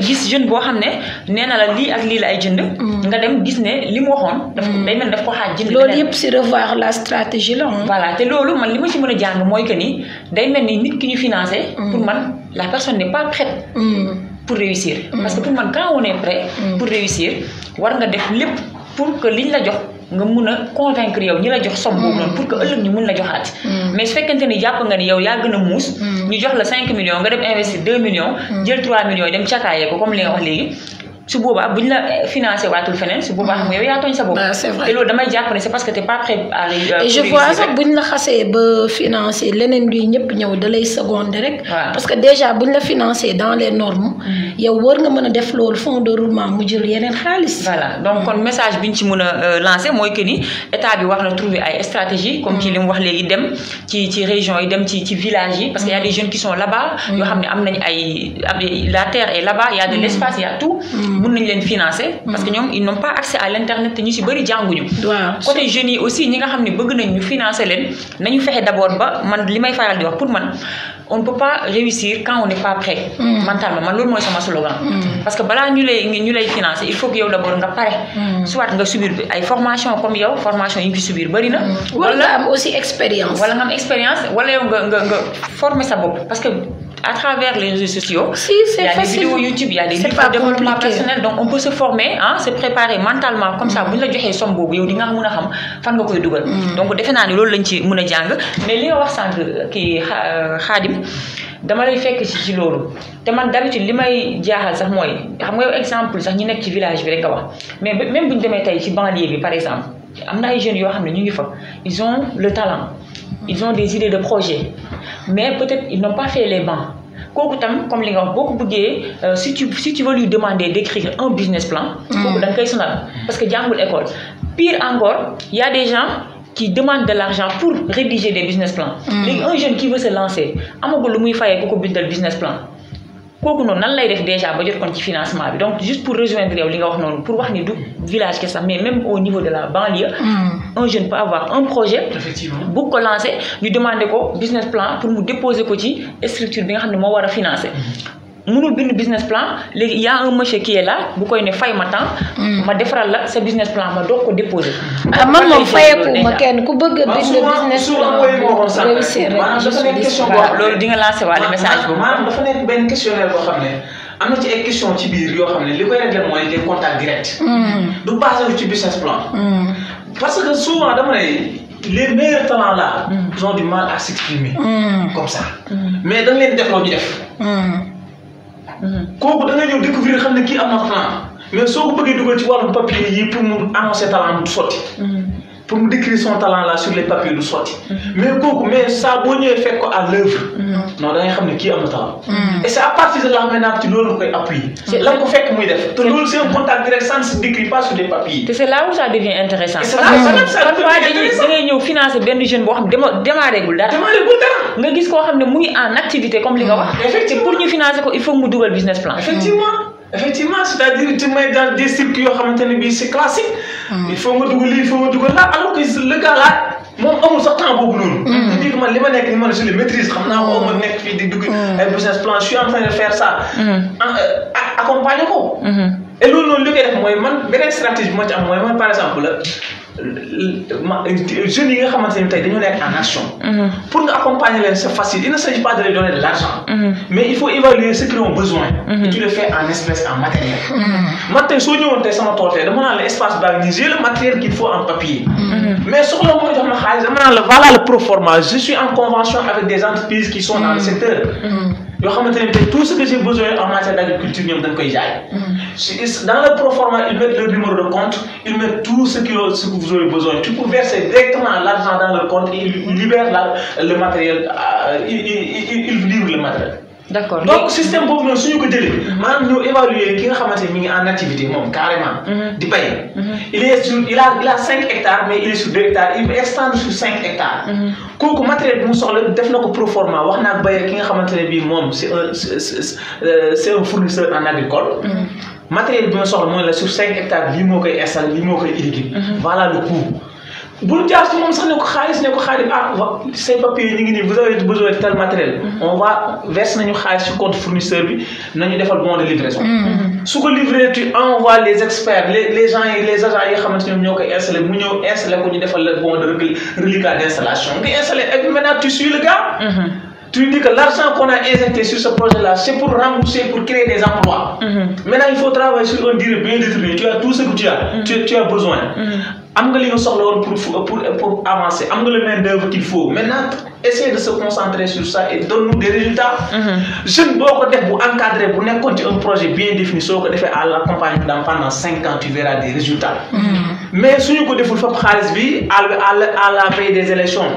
gis jeune boo xam ne nee na la lii ak lii la ay jënd. nga dem gis ne li mu waxoon. daf day mel daf ko xaaj jënd. loolu yëpp si revoir la stratégie la. voilà te loolu man li ma ci mën a jàng mooy que ni day mel ni nit ki ñu financé. pour man la personne n'est pas prête. pour réussir. parce que pour man quand on est prêt. pour réussir war nga def lépp pour que liñ la jox. nga mun a convaincre yow ñi la jox somme boobu noonu pour que ëllëg ñu mun la joxaat. mais su fekkente ni jàpp nga ni yow yaa gën a muus. ñu jox la 5 millions nga dem investir 2 millions. jël 3 millions yi dem cakaayee ko comme li nga wax léegi. su boobaa buñ la financé waatul feneen su boobaa xam yow yaa tooñ sa bopp. c'est vrai te loolu damay jàpp ne c'est parce que t'es pas prêt à et je vois sax buñ la xasee ba financé leneen luy ñëpp ñëw da lay secondé rek. parce que déjà buñ la financé dans les normes. yow war nga mën a def loolu fond de roulement mu jël yeneen xaalis. voilà donc kon message biñ ci mën a lancer mooy que ni état bi war na trouver ay stratégie comme ci li mu wax léegi dem ci région yi dem ci village yi parce que y a des jeunes qui sont là-bas. yoo xam ne am nañ la terre est là-bas y a de l'espace y a tout. mën nañ leen financer parce que ñoom ils n'ont pas accès à l'internet te ñu ci bëri jànguñu. côté jeunes yi aussi ñi nga xam ne bëgg nañ ñu financer leen nañu fexe d'abord ba man li may faral di wax pour man on ne peut pas réussir quand on n'est pas prêt. mentalement man loolu mooy sama slogan. parce que balaa ñu lay financer il faut que yow d'abord nga pare. soit nga subir ay formation comme yow formation yi nga fi subir bëri na. wala nga am aussi expérience. wala nga am expérience wala yow nga former sa bopp parce que à travers les réseaux sociaux. si c'est facile. Il y a des vidéos YouTube, il y a des livres de développement personnel donc on peut se former se préparer mentalement comme ça bu ñu la joxee somme boobu yow di nga mën a xam fan nga koy dugal. donc defe naa ne loolu lañ ci mën a jàng mais li nga wax sànq kii Khadim dama lay fekk ci loolu te man d'habitude li may jaaxal sax mooy xam nga yow exemple sax ñi nekk ci village bi rek nga wax mais même bu ñu demee tey ci banlieue bi par exemple am na ay jeunes yoo xam ne ñu ngi fa ils ont le talent ils ont des idées de projet mais peut-être ils n'ont pas fait les bancs kooku tam comme li nga wax boo ko bëggee si tu veux lui demander d'écrire un business plan kooku da nga koy sonal parce que jàngul école pire encore il y a des gens qui demandent de l'argent pour rédiger des business plans léegi un jeune qui veut se lancer amagul lu muy fayee ku ko bindal business plan kooku noonu nan lay def déjà ba jot kon ci financement bi donc juste pour rejoindre yow li nga wax noonu pour wax ni du village ke sax mais même au niveau de la banlieue un jeune peut avoir un projet bu ko lancer ñu demander ko business plan pour mu déposer ko ci structure bi nga xam ne moo war a financer mënul bind business plan léegi il y a un monsieur qui est là bu koy ne fay ma temps ma defaral la sa business plan ma doog ko déposer. man moom fayeeku ma kenn ku bëgg a bind business plan réussir rek loolu di nga lancer waale message boobu. maanaam dafa nekk benn questionnaire boo xam ne am na ci ay question ci biir yoo xam ne li koy régler mooy les contacts directs. du basé wu ci business plan. parce que souvent dama ne les meilleurs talents là. ils ont du mal à s'exprimer. comme ça. mais da nga leen def loo ñu def. kooku da nga ñëw découvrir xam ne kii am na talent mais soo ko bëggee dugal ci wàllum papier yi pour mu annoncer talent du sotti. pour mu décrire son talent là sur les papiers du sotti. mais kooku mais saa boo ñëwee fekk ko à l'œuvre. non da ngay xam ne kii am na talent. et c'est à partir de là maintenant ci loolu nga koy appuyer. la ko fekk muy def te loolu c'est un contact direct ça ne se décrit pas sur des papiers. te c'est là où ça devient intéressant. c'est là parfois da ngay ñëw financer benn jeune boo xam ne démarré gul dara. nga gis koo xam ne mu ngi en activité comme li nga wax. effectivement pour ñu financer ko il faut mu dugal business plan. effectivement c'est-à-dire tu mets dans des circuits yoo xamante ne bii c'est classique. il faut nga dugal lii il faut nga dugal là alors que le gars là moom amul sax temps boobu noonu. c'est-à-dire que man li ma nekk ni man je le maîtrise xam naa ko ma nekk fii di dugg ay business plan je suis en train de faire ça. accompagner ko. et loolu noonu li koy def mooy man beneen stratégie bi ma ci am mooy man par exemple jeunes yi nga xamante ne tey dañoo nekk en action. pour nga accompagner leen c'est facile il ne s'agit pas de leur donner de l'argent. mais il faut évaluer ce qu'ils ont besoin. et tu le fais en espèces en matériel. man tey soo ñëwoon tey sama tool tey dama naan la espace baa ngi nii j'ai le matériel qu'il faut en papier. mais soxla mooy jox ma xaalis dama naan la voilà le proforma je suis en convention avec des entreprises qui sont dans le secteur. yoo xamante ne tey tout ce que j'ai besoin en matière d'agriculture ñoom dañ koy jaay. dans le proforma ils mettent leur numéro de compte ils mettent tout ce que vous avez besoin tu peux verser directement l'argent dans leur compte et ils libèrent le matériel ils livrent le matériel. D'accord. Donc système boobu noonu suñu ko jëlee maanaam ñoo évaluer ki nga xamante ne mi ngi en activité moom carrément. di bay. il a 5 hectares mais il est sur 2 hectares il veut extendre sur 5 hectares. kooku matériel bi mu soxla def na ko proforma wax naa ak bailleur ki nga xamante ne bii moom c'est un fournisseur en agricole. matériel bi ma soxla mooy la sur 5 hectares lii moo koy installer lii moo koy irriguer. voilà le coût. bul jaar ci moom sax ne ko xaalis say papiers ñu ngi nii vous avez besoin de tel matériel. on va verser nañu xaalis ci compte fournisseur bi nañu defal bon de livraison. su ko livré tu envoies les experts les gens yi les agents yi nga xamante ne ñoo koy installé mu ñëw installé ko ñu defal le bon de reliquat d'installation nga installé et puis maintenant tu suis le gars. Tu lui dis que l'argent qu'on a injecté sur ce projet-là, c'est pour rembourser, pour créer des emplois. Maintenant, il faut travailler sur un durée bien déterminé. Tu as tout ce que tu as besoin. Am nga li nga soxla woon pour avancer am nga le main d'œuvre qu'il faut maintenant essayer de se concentrer sur ça et donne-nous des résultats. jeune boo ko def bu encadré bu nekkoon ci un projet bien défini soo ko defee à l'accompagnement pendant 5 ans tu verras des résultats. mais suñu ko deful fop xaalis bi à la veille des élections.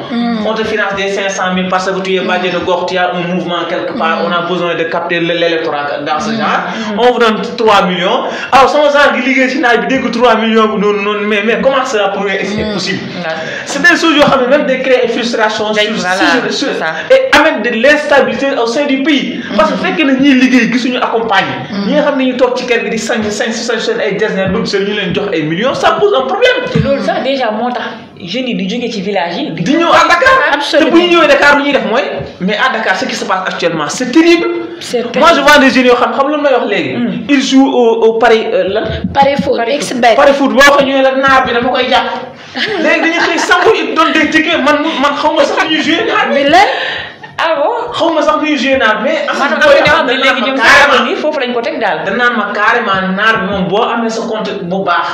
on te finance des 500 000 parce que tu es bâti de gox tu as un mouvement quelque part on a besoin de capter l'électorat dans ce genre. on vous donne 3 millions alors sama genre di liggéey ci naaj bi dégg 3 millions bu noonu mais comment ça pourrait être possible. c'est des choses yoo xam ne même de créer frustration et amène de l'instabilité au sein du pays. parce que fekk na ñiy liggéey gisuñu accompagner. ñi nga xam ne ñu toog ci kër gi di sañ seen ay designer bëgg seen ñu leen jox ay millions ça pose un problème. te loolu sax déjà moo tax jeunes yi di jóge ci village yi. di ñëw à Dakar te bu ñu ñëwee Dakar lu ñuy def mooy mais à Dakar ce qui se passe actuellement c'est terrible. moi je vois des jeunes yoo xam lu may wax léegi. ils jouent au pari lan. pari foot xbet. pari foot boo xam ñu ne la naar bi dama koy jàpp. léegi dañuy xëy sangu it doon des tickets man xaw ma sax ñuy jouer naar bi. ah bon xaw ma sax ñuy jouer naar mais. am na léegi ñoom carrément foofu lañ ko teg daal. danaan ma carrément naar bi moom boo amee sa compte bu baax.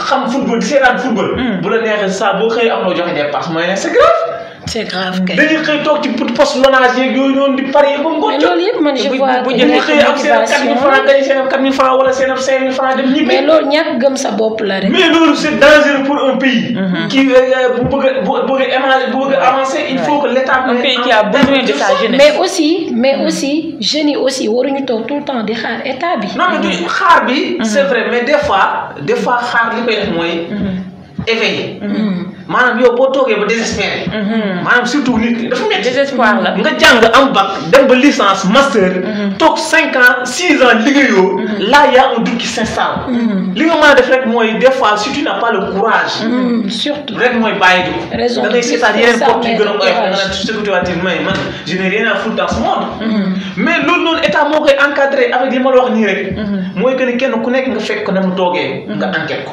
xam football di seetaan football. bu la neexee saa boo xëy am loo joxe dépense mooy ne c'est grave. c'est grave kay. dañuy xëy toog ci poste lonage yeeg yooyu noonu di parier ba ngoon. mais loolu yëpp man je vois bu jëlee xëy am seen 4000 francs gañ seen 4000 francs wala seen 5000 francs dem ñibbi. mais loolu ñàkk gëm sa bopp la rek. mais loolu c'est dangereux pour un pays. qui bu bëgg a avancer il faut que l'État. un pays qui a besoin de sa jeunesse. mais aussi jeunes yi aussi waruñu toog tout le temps di xaar état bi. non mais du xaar bi. c'est vrai mais des fois xaar li koy def mooy éveiller. maanaam yow boo toogee ba désespéré. maanaam surtout nit ki dafa métti. désespoir la nga jàng am bac dem ba licence master. toog 5 ans 6 ans liggéeyoo. là y a un doute qui s'installe. li nga mën a def rek mooy des fois si tu n'as pas le courage. surtout rek mooy bàyyi dugg. raison da ngay seetaan yeneen porte yu gën a oyof nga naan tout ce que tu vas dire man je n'ai rien à foutre dans ce monde. mais loolu noonu état moo koy encadré avec li ma la wax nii rek. mooy que ni kenn ku nekk nga fekk ko na mu toogee. nga enquête ko.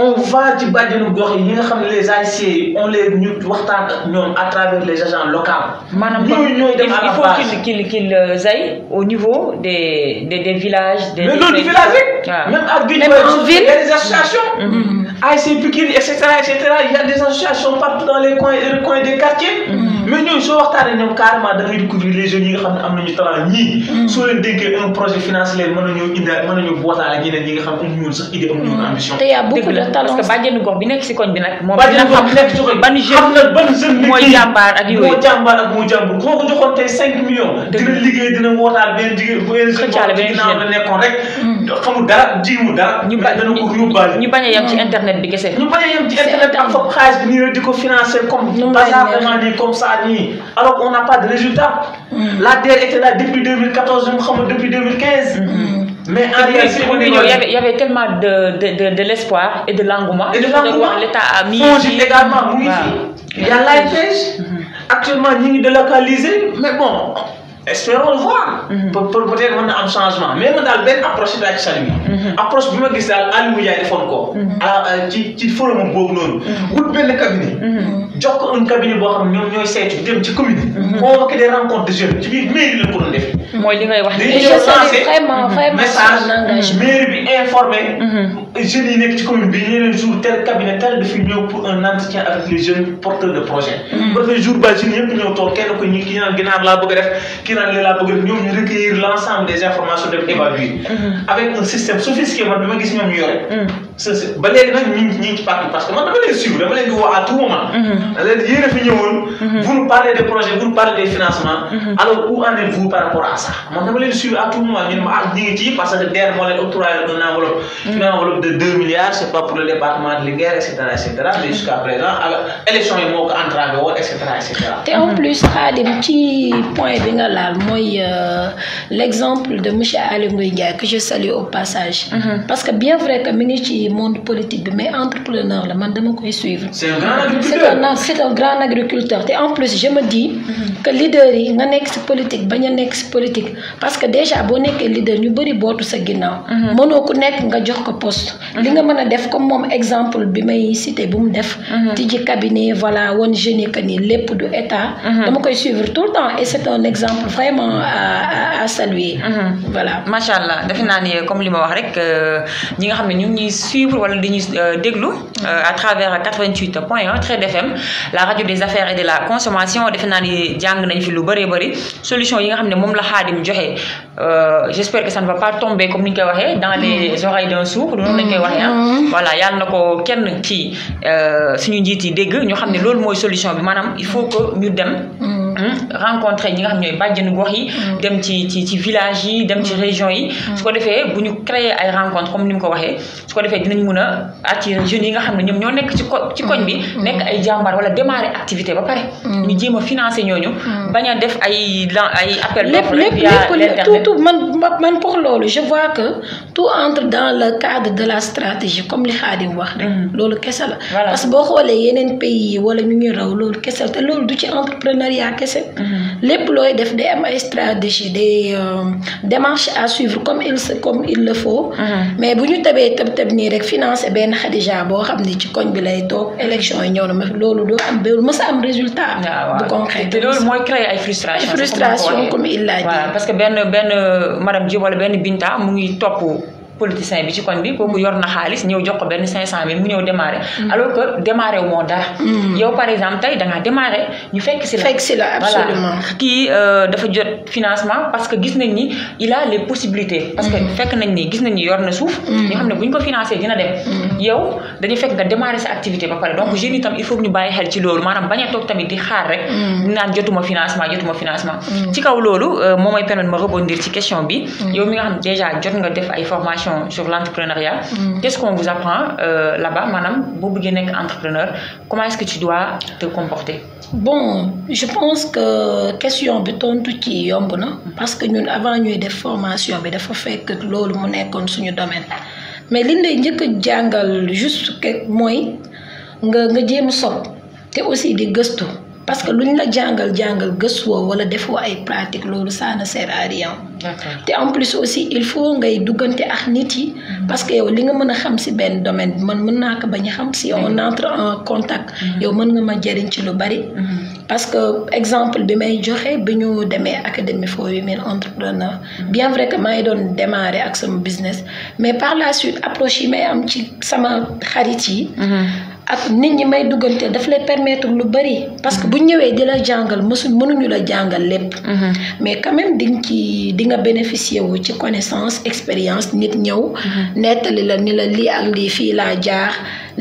on va ci bàjjenu gox yi nga xam ne les AIC on les ñu waxtaan ak ñoom à travers les agents locaux. maanaam il faut qu'il aille au niveau des villages. mais loolu du village rek. même ak en ville il y a des associations. AIC Pikine et cetera il y a des associations partout dans les coins des quartiers. mais ñooñu soo waxtaanee ñoom carrément da ngay découvrir les jeunes yi nga xam ne am nañu talent ñii. soo leen dénkee un projet financier mën nañoo indaale mën nañoo bootaale ñeneen ñi nga xam ne amuñu woon sax idée amuñu woon ambition. parce que bàjjenu gox bi nekk si koñ bi nag. moom dina xam ban jeune mooy jàmbaar ak yooyu. moo jàmbaar ak moo jàmbur boo ko joxoon tey 5 millions. dina liggéey dina wootaal benn jigéen bu ngeen xëccaale benn ginnaaw la nekkoon rek. xamul dara jiwu dara. ñu bañ a yem ci internet bi kese. ñu bañ a yem ci internet am foofu xaalis bi nii rek di ko financer comme bazardement nii comme ça nii alors qu'on n'a pas de résultat. La DER était là depuis 2014 xam nga depuis 2015. mais en réalité il y avait tellement de l'espoir et de l'engouement. L'État a mis également mu ngi fi. Il y a l'AIPEJ. Actuellement ñu ngi délocalisé mais bon espérons le voir. peut-être mën na am changement mais man daal benn approche bi ak salué. approche bi ma gis daal Aliou Ndiaye defoon ko. ci forum boobu noonu. wut benn cabinet. jox ko un cabinet boo xam ne ñoom ñooy saytu dem ci commune. convoquer des rencontres de jeunes ci biir mairie la ko doon def. mooy li ngay wax dañuy ñëw lancer message mairie bi informé. jeunes yi nekk ci commune bi ñu leen jour tel cabinet tel dafa ñëw pour un entretien avec les jeunes porteurs de projet. bu defee jour ba jeunes yëpp ñëw toog kenn ko ñi kii naan ginnaaw laa bëgg a def kii naan lii laa bëgg a def ñoom ñu recueillir l'ensemble des informations dem évaluer. avec un système sophistiqué man bi ma gis ñoom ñu yore. ba léegi nag ñu ngi ci parti parce que man dama leen suivre dama leen di woo à tout moment. yéen a fi ñëwoon. vous nous parlez des projets vous nous parlez des financements. alors où en êtes-vous par rapport à ça man dama leen suivre à tout moment ñu ne ma ñu ngi ci parce que DER moo leen octroyé une enveloppe de 2 milliards c'est pas pour le département de Linguère et cetera mais jusqu'à présent élection yi moo ko entravé woon et cetera. te en plus Khadim ci point bi nga laal mooy l'exemple de monsieur Aliou Ndiaye que je salue au passage. parce que bien vrai que mi ngi ci monde politique bi mais entrepreneur la man dama koy suivre. c'est un grand agriculteur c'est un grand agriculteur te en plus je me dis que leader yi nga nekk si politique bañ a nekk si politique parce que déjà boo nekkee leader ñu bëri bootu sa ginnaaw. mënoo ku nekk nga jox ko poste. li nga mën a def comme moom exemple bi may cité bu mu def. tijji cabinet voilà woon jeunes yi que ni lépp du état. dama koy suivre tout le temps et c'est un exemple vraiment à saluer. voilà macha allah defe naa ni comme li ma wax rek ñi nga xam ne ñu ngi ñuy suivre wala di ñuy déglu à travers 88.1 Trade FM la radio des affaires et de la consommation defe naa ni jàng nañ fi lu bëree bëri solution yi nga xam ne moom la Khadim joxe j'espère que ça ne va pas tomber comme ni ñu koy waxee dans les oreilles d'un sourd noonu lañ koy waxee voilà yàlla na ko kenn ci suñu njiit yi dégg ñu xam ne loolu mooy solution bi maanaam il faut que ñu dem rencontrer ñi nga xam ñooy bàjjenu gox yi dem ci village yi dem ci région yi su ko defee bu ñu créer ay rencontre comme ni mu ko waxee su ko defee dinañ mën a attirer jeunes yi nga xam ne ñoom ñoo nekk ci koñ bi nekk ay jàmbaar wala démarrer activité ba pare ñu jéem a financer ñooñu bañ a def ay appel d'offres lépp tout man pour loolu je vois que tout entre dans le cadre de la stratégie comme li Khadim wax rek loolu kese la parce que boo xoolee yeneen pays yi wala ñu ngi raw loolu kese la te loolu du ci entrepreneuriat kese lépp looy def day am ay stratégie des démarches à suivre comme il le faut mais bu ñu tëb nii rek financer benn Khadija boo xam ni ci koñ bi lay toog élection yi ñëw na ma loolu doo am mës a am résultat bu concret te loolu mooy créer ay frustration comme il l'a dit parce que benn madame Diop wala benn Binta mu ngi topp politicien bi ci koñ bi kooku yor na xaalis ñëw jox ko benn 500 000 mu ñëw démarrer alors que démarrer wu moo dara yow par exemple tey da ngaa démarrer ñu fekk si la absolument kii dafa jot financement parce que gis nañ ni il a les possibilités parce que fekk nañ ni gis nañ ni yor na suuf ñu xam ne bu ñu ko financé dina dem yow dañuy fekk nga démarrer sa activité ba pare donc jeunes itam il faut que ñu bàyyi xel ci loolu maanaam bañ a toog tamit di xaar rek naan jotuma financement ci kaw loolu moo may permettre ma rebondir ci question bi yow mi nga xam déjà jot nga def ay formation formation sur l'entrepreneuriat. Qu'est-ce qu'on vous apprend là-bas, madame, vous voulez être entrepreneur, comment est-ce que tu dois te comporter? Bon, je pense que question bi tontu ci yomb na parce que ñun avant ñuy def formation bi dafa fekk loolu mu nekkoon suñu domaine mais liñ lay njëkk a jàngal juste que mooy nga jéem a sob te aussi di gëstu parce que luñ la jàngal gëstuwoo wala defoo ay pratique loolu ça ne sert à rien. te en plus aussi il faut ngay duggante ak nit yi parce que yow li nga mën a xam si benn domaine bi man mën naa ko bañ a xam si on entre en contact yow mën nga ma jëriñ ci lu bari parce que exemple bi may joxe bi ñu demee Academy for Women Entrepreneurs bien vrai que maa ngi doon démarrer ak sama business mais par la suite approche yi may am ci sama xarit yi ak nit ñi may duggante daf lay permettre lu bari parce que bu ñëwee di la jàngal mënuñu la jàngal lépp mais quand même di nga bénéficier wu ci connaissance expérience nit ñëw nettali la ni la lii ak lii fii laa jaar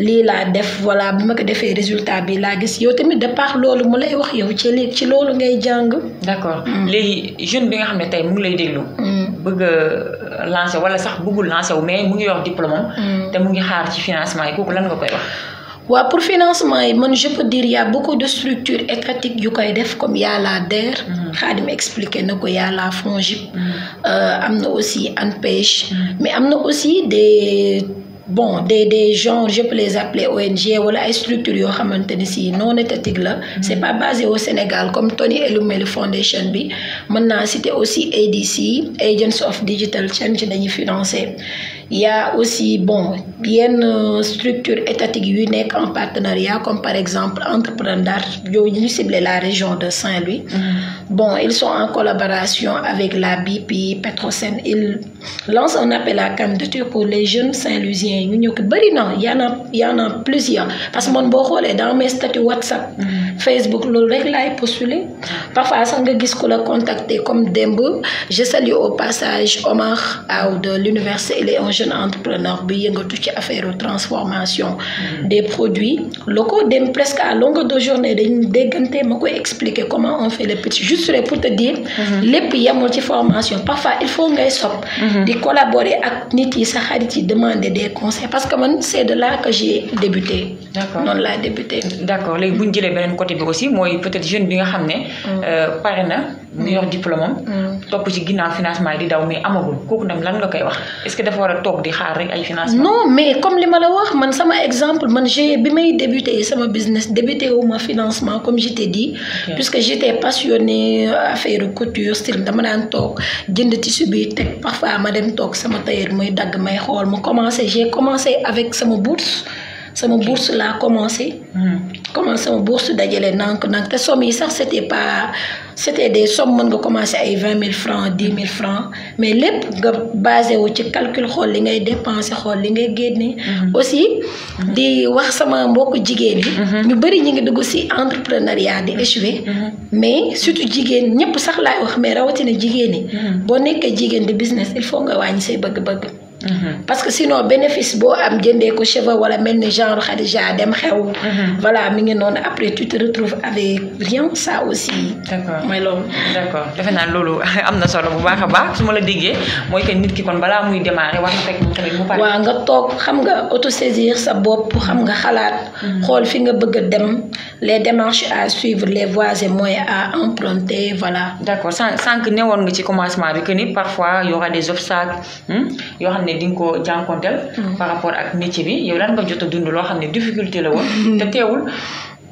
lii laa def voilà bi ma ko defee résultat bi laa gis yow tamit de part loolu mu lay wax yow ci loolu ngay jàng. d'accord léegi jeune bi nga xam ne tey mu ngi lay déglu. bëgg a lancer wala sax bëggul lancer wu mais mu ngi yor diplôme te mu ngi xaar ci financement yi kooku lan nga koy wax. Ouais, pour financement je peux dire il y a beaucoup de structures étatiques yu koy def comme y a la DER Khadim expliqué na ko y a la FONGIP am na aussi ANPEJ mais am na aussi des gens je peux les appeler ONG wala ay structures yoo xamante ni si non étatique la c'est pas basé au Sénégal comme Tony Elumelu Foundation bi mën naa citer aussi ADC Agents of Digital Change dañuy financer. Il y a aussi yenn structure étatique yu nekk en partenariat comme par exemple Entrepreneur yooyu ñu ciblé la région de Saint-Louis. Ils sont en collaboration avec la BP Petrosen. Ils lancent un appel à candidature pour les jeunes Saint-Louisiens ñu ñëw ko bari na y en a plusieurs parce que man boo xoolee dans mes statuts WhatsApp Facebook loolu rek laay postuler parfois sax nga gis ko la contacter comme démb je salue au passage Omar Aw de l'université il est un jeune entrepreneur bi yëngatu ci affaire transformation des produits locaux dem presque à longueur de journée dañu déggante ma koy expliquer comment on fait le pitch juste pour te dire lépp yemul ci formation parfois il faut ngay sopp di collaborer ak nit yi sa xarit yi demander des conseils parce que man c'est de là que j'ai débuté. D'accord noonu laa débuté. D'accord léegi bu ñu jëlee beneen côté bi aussi mooy peut-être jeune bi nga xam ne pare na mu yor diplôme am topp ci ginnaaw financement yi di daw mais amagul kooku nag lan nga koy wax est-ce que dafa war a toog di xaar rek ay financement. Non mais comme li ma la wax man sama exemple man bi may débuté sama business débuté wu ma financement comme je t'ai dit puisque j'étais passionnée affaire couture style dama daan toog jënd tissu bi teg parfois ma dem toog sama tailleur muy dagg may xool ma j'ai commencé avec sama bourse laa commencé sama bourse dajale nank te somme yi sax c'était des sommes mën nga commencé ay 20 000 francs 10 000 francs mais lépp nga basé wu ci calcul xool li ngay dépenser xool li ngay génne aussi di wax sama mbokk jigéen yi ñu bari ñi ngi dugg ci entrepreneuriat di échouer mais surtout jigéen ñëpp sax laay wax mais rawatina jigéen yi boo nekkee jigéen di business il faut nga wàññi say bëgg-bëgg parce que sinon bénéfice boo am jëndee ko cheveux wala mel ni genre Khadija dem xew voilà mi ngi noonu après tu te retrouves avec rien ça aussi. D'accord mooy loolu. D'accord defe naa loolu am na solo bu baax a baax su ma la déggee mooy que nit ki kon balaa muy démarrer war na fekk moom tamit mu pare. waaw nga toog xam nga autosaisir sa bopp xam nga xalaat. xool fi nga bëgg a dem les démarches à suivre les voies et moyens à emprunter voilà. D'accord sànq newoon nga ci commencement bi que ni parfois y aura des obstacles yoo xam ne di nga ko jànkonteel par rapport ak métier bi yow lan nga jot a dund loo xam ne difficulté la woon te teewul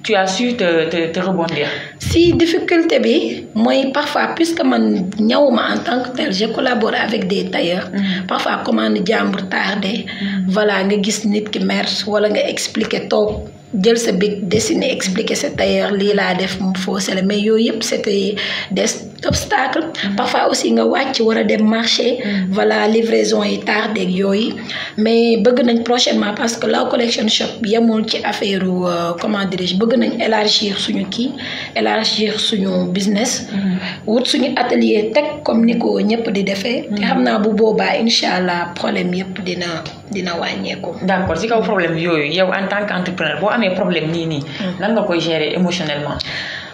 tu as su te rebondir. Si difficulté bi mooy parfois puisque man ñawuma en tant que tel je collabore avec des tailleurs parfois commande jàmbur tardé voilà nga gis nit ki mer wala nga expliquer toog jël sa bic dessiner expliquer sa tailleur lii laa def mu faussé la mais yooyu yëpp c'était des obstacles parfois aussi nga wàcc war a dem marché voilà livraison yi tardé ak yooyu mais bëgg nañ prochainement parce que Law Collection Shop yemul ci affaire comment dirais-je bëgg nañ élargir suñu business wut suñu atelier teg comme ni ko ñëpp di defee te xam naa bu boobaa incha allah problème yëpp dina wàññeeku. D'accord ci kaw problème yooyu yow en tant qu'entrepreneur boo amee problème nii lan nga koy gérer émotionnellement.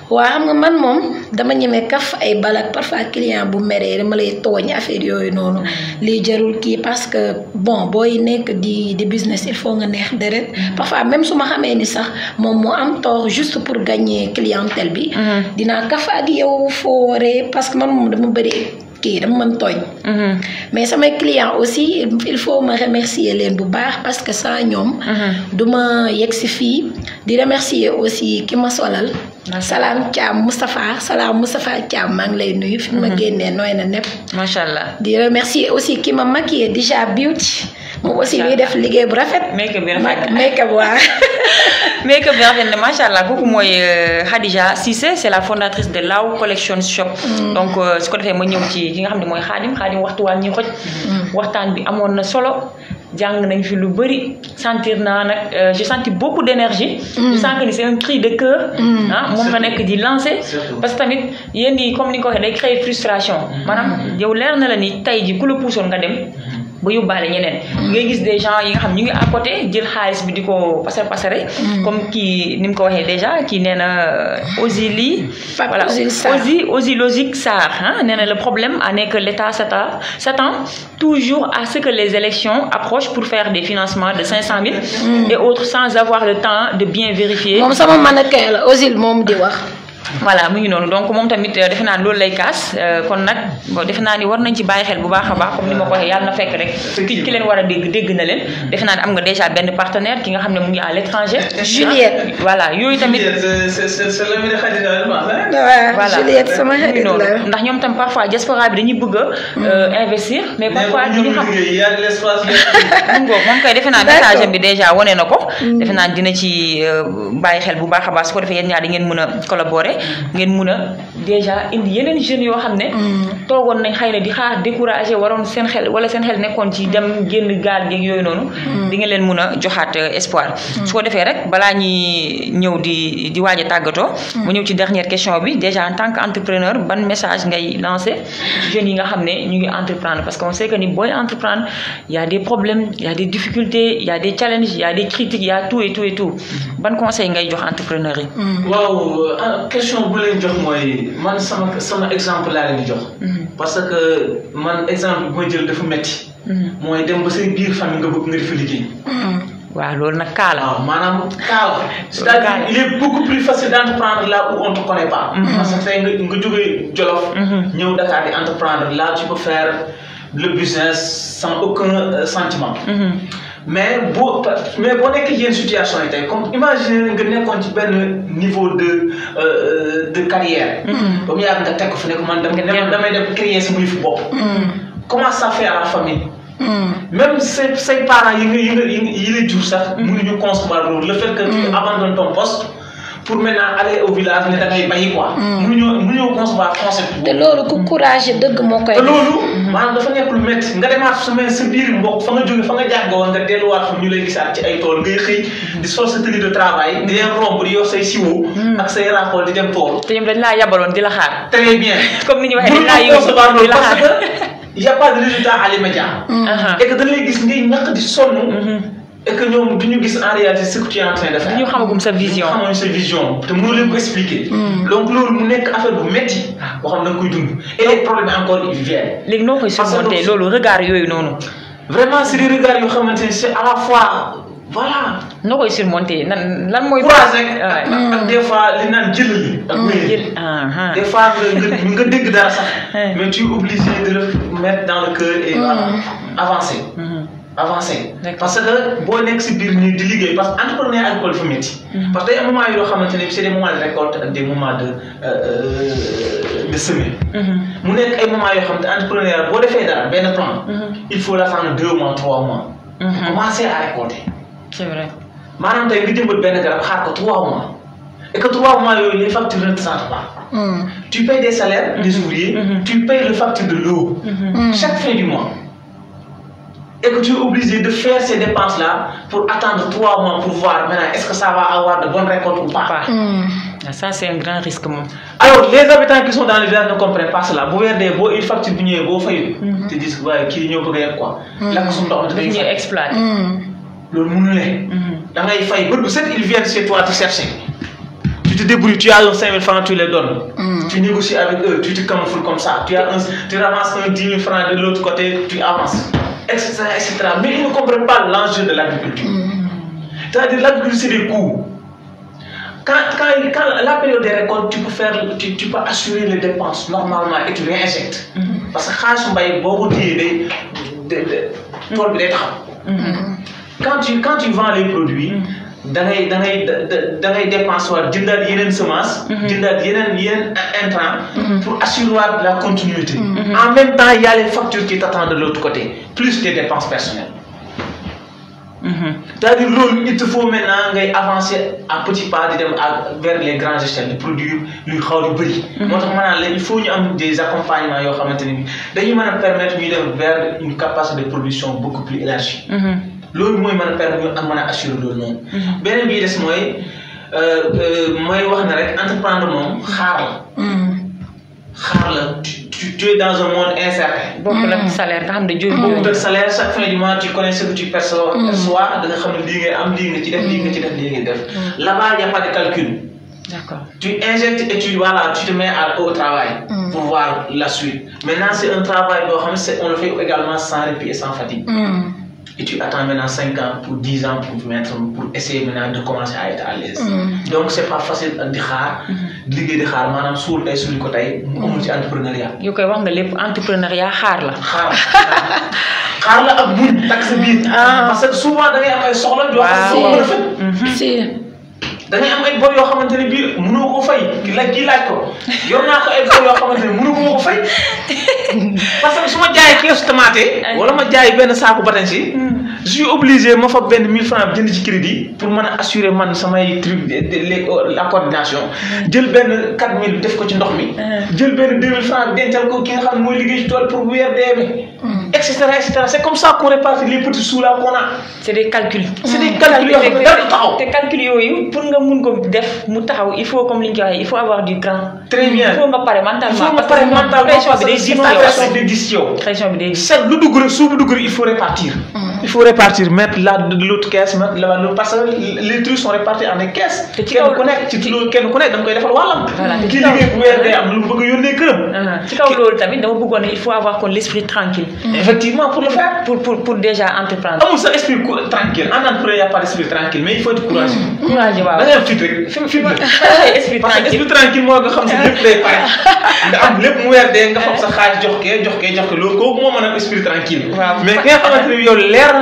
waa xam nga man moom dama ñeme kaf ay balak parfois client bu meree dama lay tooñ affaire yooyu noonu lii jarul kii parce que bon booy nekk di business il faut nga neex deret parfois même su ma xamee ni sax moom moo am tort juste pour gagner clientèle bi dinaa kaf ak yow fooree parce que man moom dama bëri kii dama mën tooñ mais samay client aussi il faut ma remercier leen bu baax parce que sans ñoom duma yegg si fii di remercier aussi ki ma solal Salam Thiam Moustapha Thiam maa ngi lay nuyu fi ma génnee nooy na nepp macha allah. di remercier aussi ki ma maquillé déjà beauty moom aussi ñuy def liggéey bu rafet make-up bi rafet make-up waa make-up bi rafet na macha allah kooku mooy Khadija Cissé c'est la fondatrice de Law Collection Shop donc su ko defee ma ñëw ci ki nga xam ne mooy Khadim waxtu waa ñuy xoj waxtaan bi amoon na solo jàng nañ fi lu bëri sentir naa nag j'ai senti beaucoup d'énergie je sens que ni c'est un cri de cœur moom nga nekk di lancer parce que tamit yéen yi comme ni nga ko waxee day créer frustration maanaam yow leer na la ni tey ji ku la puusoon nga dem ba yóbbaale ñeneen ngay gis des gens yi nga xam ñu ngi à côté jël xaalis bi di ko pasare comme kii ni mu ko waxee déjà kii nee na Ozili voilà Ozi Logique Sarr nee na le problème est que l'État s'attend toujours à ce que les élections approchent pour faire des financements de 500 000 et autres sans avoir le temps de bien vérifier moom sama mannequin la Ozil moom di wax voilà mu ngi noonu donc moom tamit defe naa loolu lay kaas kon nag defe naa ni war nañ ci bàyyi xel bu baax a baax comme ni ma ko waxee yàlla na fekk rek ki leen war a dégg na leen defe naa ni am nga déjà benn partenaire ki nga xam ne mu ngi à l'étranger Juliette voilà yooyu tamit voilà Juliette sama xarit la ndax ñoom tam parfois diaspora bi dañuy bëgg a investir mais parfois ñu xam moom koy defe naa message bi déjà wane na ko defe naa dina ci bàyyi xel bu baax a baax su ko defee yéen ñaar di ngeen mën a collaborer ngeen mun a déjà indi yeneen jeunes yoo xam ne toogoon nañ xëy na di xaar découragé waroon seen xel nekkoon ci dem génn gaal geeg yooyu noonu di nga leen mun a joxaat espoir su ko defee rek balaa ñuy ñëw di waaj a tàggatoo mu ñëw ci dernière question bi déjà en tant qu'entrepreneur ban message ngay lancer jeunes yi nga xam ne ñu ngi entreprendre parce que on sait que ni booy entreprendre il y a des problèmes il y a des difficultés il y a des challenges il y a des critiques il y a tout et tout ban conseil ngay jox entrepreneur yi question bu leen jox mooy man sama exemple laa leen di jox parce que man exemple bi ma jël dafa metti mooy dem ba say biir famille nga bëgg nga di fa liggéey waaw loolu nag kaa la waaw maanaam kaa la c'est-à-dire il est beaucoup plus facile d'entreprendre là où on te connaît pas parce que tey nga jógee Jolof ñëw Dakar di entreprendre là tu peux faire le business sans aucun sentiment mais boo nekkee yenn situation yi tey comme imagine nga nekkoon ci benn niveau de carrière ba mu yàgg nga teg ko fi ne ko man damay dem créer sama yëfu bopp comment ça fait à la famille même say parents yi la jur sax mënuñu concevoir loolu le fait que tu abandonnes ton poste pour maintenant aller au village ne da ngay bayi quoi mënuñoo concevoir concept te loolu ku courage dëgg moo koy te loolu maanaam dafa nekk lu métti nga demaat sa biir mbokk fa nga jóge fa nga jàngoon nga delluwaat fa ñu lay gisaat ci ay tool ngay xëy di sol sa tenue de travail di leen romb di yor say siwo ak say raakool di dem tool te ñoom dañ laa yabaloon di la xaar très bien comme ni ñu waxee dañ laa yóbbu di la xaar parce que y a pas de résultat à l'immédiat et que dañ lay gis ngay ñàkk di sonn et que ñoom duñu gis en réalité ce que tu es en train de faire. ñu xamagum sa vision xamuñ sa vision te mënoo leen ko expliquer. donc loolu mu nekk affaire bu métti. boo xam ne da nga koy dund. et les problèmes encore ils viennent. léegi noo koy surmonter loolu regard yooyu noonu. vraiment c'est des regards yoo xamante ne c'est à la fois voilà. noo koy surmonter lan mooy. courage rek ak des fois li naan jëlali. ak wéyal des fois nga dégg dara sax. mais tu es obligé de le mettre dans le cœur et voilà avancer. avancer parce que boo nekk si biir nii di liggéey parce que entrepreneur agricole dafa métti. parce que day am moment yoo xamante ne c'est des moments de récolte ak des moments de semer. mu nekk ay moments yoo xamante entrepreneur boo defee dara benn plan. il faut l'attendre 2 mois 3 mois. commencer à récolter. c'est vrai maanaam tey nga jëmbat benn garab xaar ko 3 mois et que 3 mois yooyu les factures ne te sentent pas. tu payes des salaires des ouvriers. tu payes le facture de l'eau chaque fin du mois. Et que tu es obligé de faire ces dépenses-là pour attendre 3 mois pour voir maintenant est-ce que ça va avoir de bonnes récoltes ou pas. Ça, c'est un grand risque. Alors, les habitants qui sont dans les villages ne comprennent pas cela. Vous voyez, une facture qui est beau, ils te disent qu'il n'y a pas quoi. La consommation de exploiter. Le moulin. Dans les failles, ils viennent chez toi te chercher. Tu te débrouilles, tu as un 5 000 francs, tu les donnes. Tu négocies avec eux, tu te camoufles comme ça. Tu ramasses un 10 000 francs de l'autre côté, tu avances. Etc. Mais ils ne comprennent pas l'enjeu de l'agriculture. C'est-à-dire l'agriculture, c'est des coûts. Quand la période des récoltes, tu peux assurer les dépenses normalement et tu réinjectes. Parce que quand tu vends les produits, da ngay dépenser waat jëndaat yeneen semence jëndaat yeneen intrant pour assurer la continuité. En même temps, il y a les factures qui t'attendent de l'autre côté, plus tes dépenses personnelles. C'est-à-dire il te faut maintenant avancer à petits pas vers les grandes échelles de produire lu xaw lu bëri. Moo tax il faut ñu am des accompagnements yoo xamante ne bi dañuy mën a permettre ñu dem vers une capacité de production beaucoup plus élargie. Loolu mooy mën a permettre ñu mën a assurer loolu noonu. Beneen bi des mooy wax na rek entreprendre moom xaar la. Tu es dans un monde incertain. Beaucoup de salaire, beaucoup de salaire, chaque fin du mois, tu connais ce que tu perçois. Là-bas, il n'y a pas de calcul. D'accord. Tu injectes et tu te mets au travail pour voir la suite. Maintenant, c'est un travail, on le fait également sans répit et sans fatigue. Et tu attends maintenant 5 ans pour 10 ans pour essayer maintenant de commencer à être à l'aise. Donc c'est pas facile de xaar liggéey di xaar maanaam suul tey suul ko tey mu amul ci entrepreneuriat. yow koy wax nga lépp entrepreneuriat xaar la. xaar la ak muñ takk sa biir. Parce que souvent da ngay am ay soxla yoo xam ne si da ngay am ay bor yoo xamante ne bii mënoo ko fay kii laaj ko yor naa ko ay bor yoo xamante ne mënoo ko fay parce que su ma jaayee keesu tomate wala ma jaay benn saako batansi je suis obligé ma fa benn 1000 francs jënd ci crédit pour mën a assurer man samay truc la coordination jël benn 4000 def ko ci ndox mi jël benn 2000 francs dencal ko ki nga xam ne mooy liggéey ci tool pour weer dee etc. C'est comme ça qu'on répartit les petits sous là qu'on a. C'est des calculs. C'est des calculs yoo xam ne dara taxaw. te calculs yooyu pour nga mun ko def mu taxaw il faut comme li ñu ko waxee il faut avoir du grand. Très bien. Il faut nga pare mentalement. Il faut nga pare mentalement parce que sinon pression bi day gis ci yow. Pression bi day gis. C'est lu dugg rek suuf bu dugg rek il faut répartir. Il faut répartir, mettre là de l'autre caisse, mettre là parce que les trucs sont répartis en des caisses. Kenn ku nekk ci loolu kenn ku nekk da nga koy defal wàllam. Voilà te ci kaw liggéey bu weer day am lu mu bëgg yónnee këram. ci kaw loolu tamit dama bëggoon il faut avoir kon l'esprit tranquille. Effectivement pour le faire. Pour déjà entreprendre. amul sa esprit tranquille en entrepreneur y a pas d'esprit tranquille mais il faut être courageux. Courageux waaw da ngay am fit rek fit la. esprit tranquille parce que esprit tranquille moo nga xam si lépp day pare nga am lépp mu weer dee nga xam sa xaalis jox ke loolu kooku moo mën a esprit tranquille. mais ki nga xamante ne yow leer na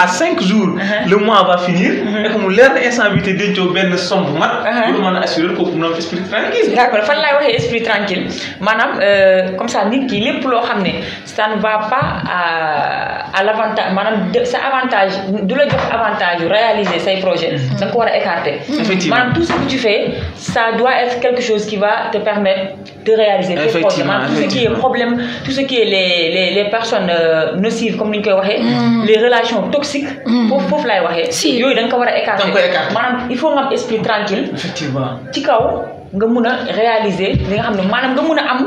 à 5 jours le mois va finir et que mu leer na instant bi te dencoo benn somme bu mat bu la mën a assurer kooku mu am esprit tranquille. D'accord fan laay waxee esprit tranquille maanaam comme ça nit ki lépp loo xam ne ça ne va pas à l'avantage maanaam sa avantage du la jox avantage réaliser say projets da nga ko war a écarter. Effectivement maanaam tout ce que tu fais ça doit être quelque chose qui va te permettre de réaliser tes projets maanaam tout ce qui est problème tout ce qui est les personnes nocives comme ni ñu koy waxee les relations toxiques foofu laay waxee yooyu da nga ko war a écarter maanaam il faut nga am esprit tranquille effectivement ci kaw nga mun a réaliser li nga xam ne maanaam nga mun a am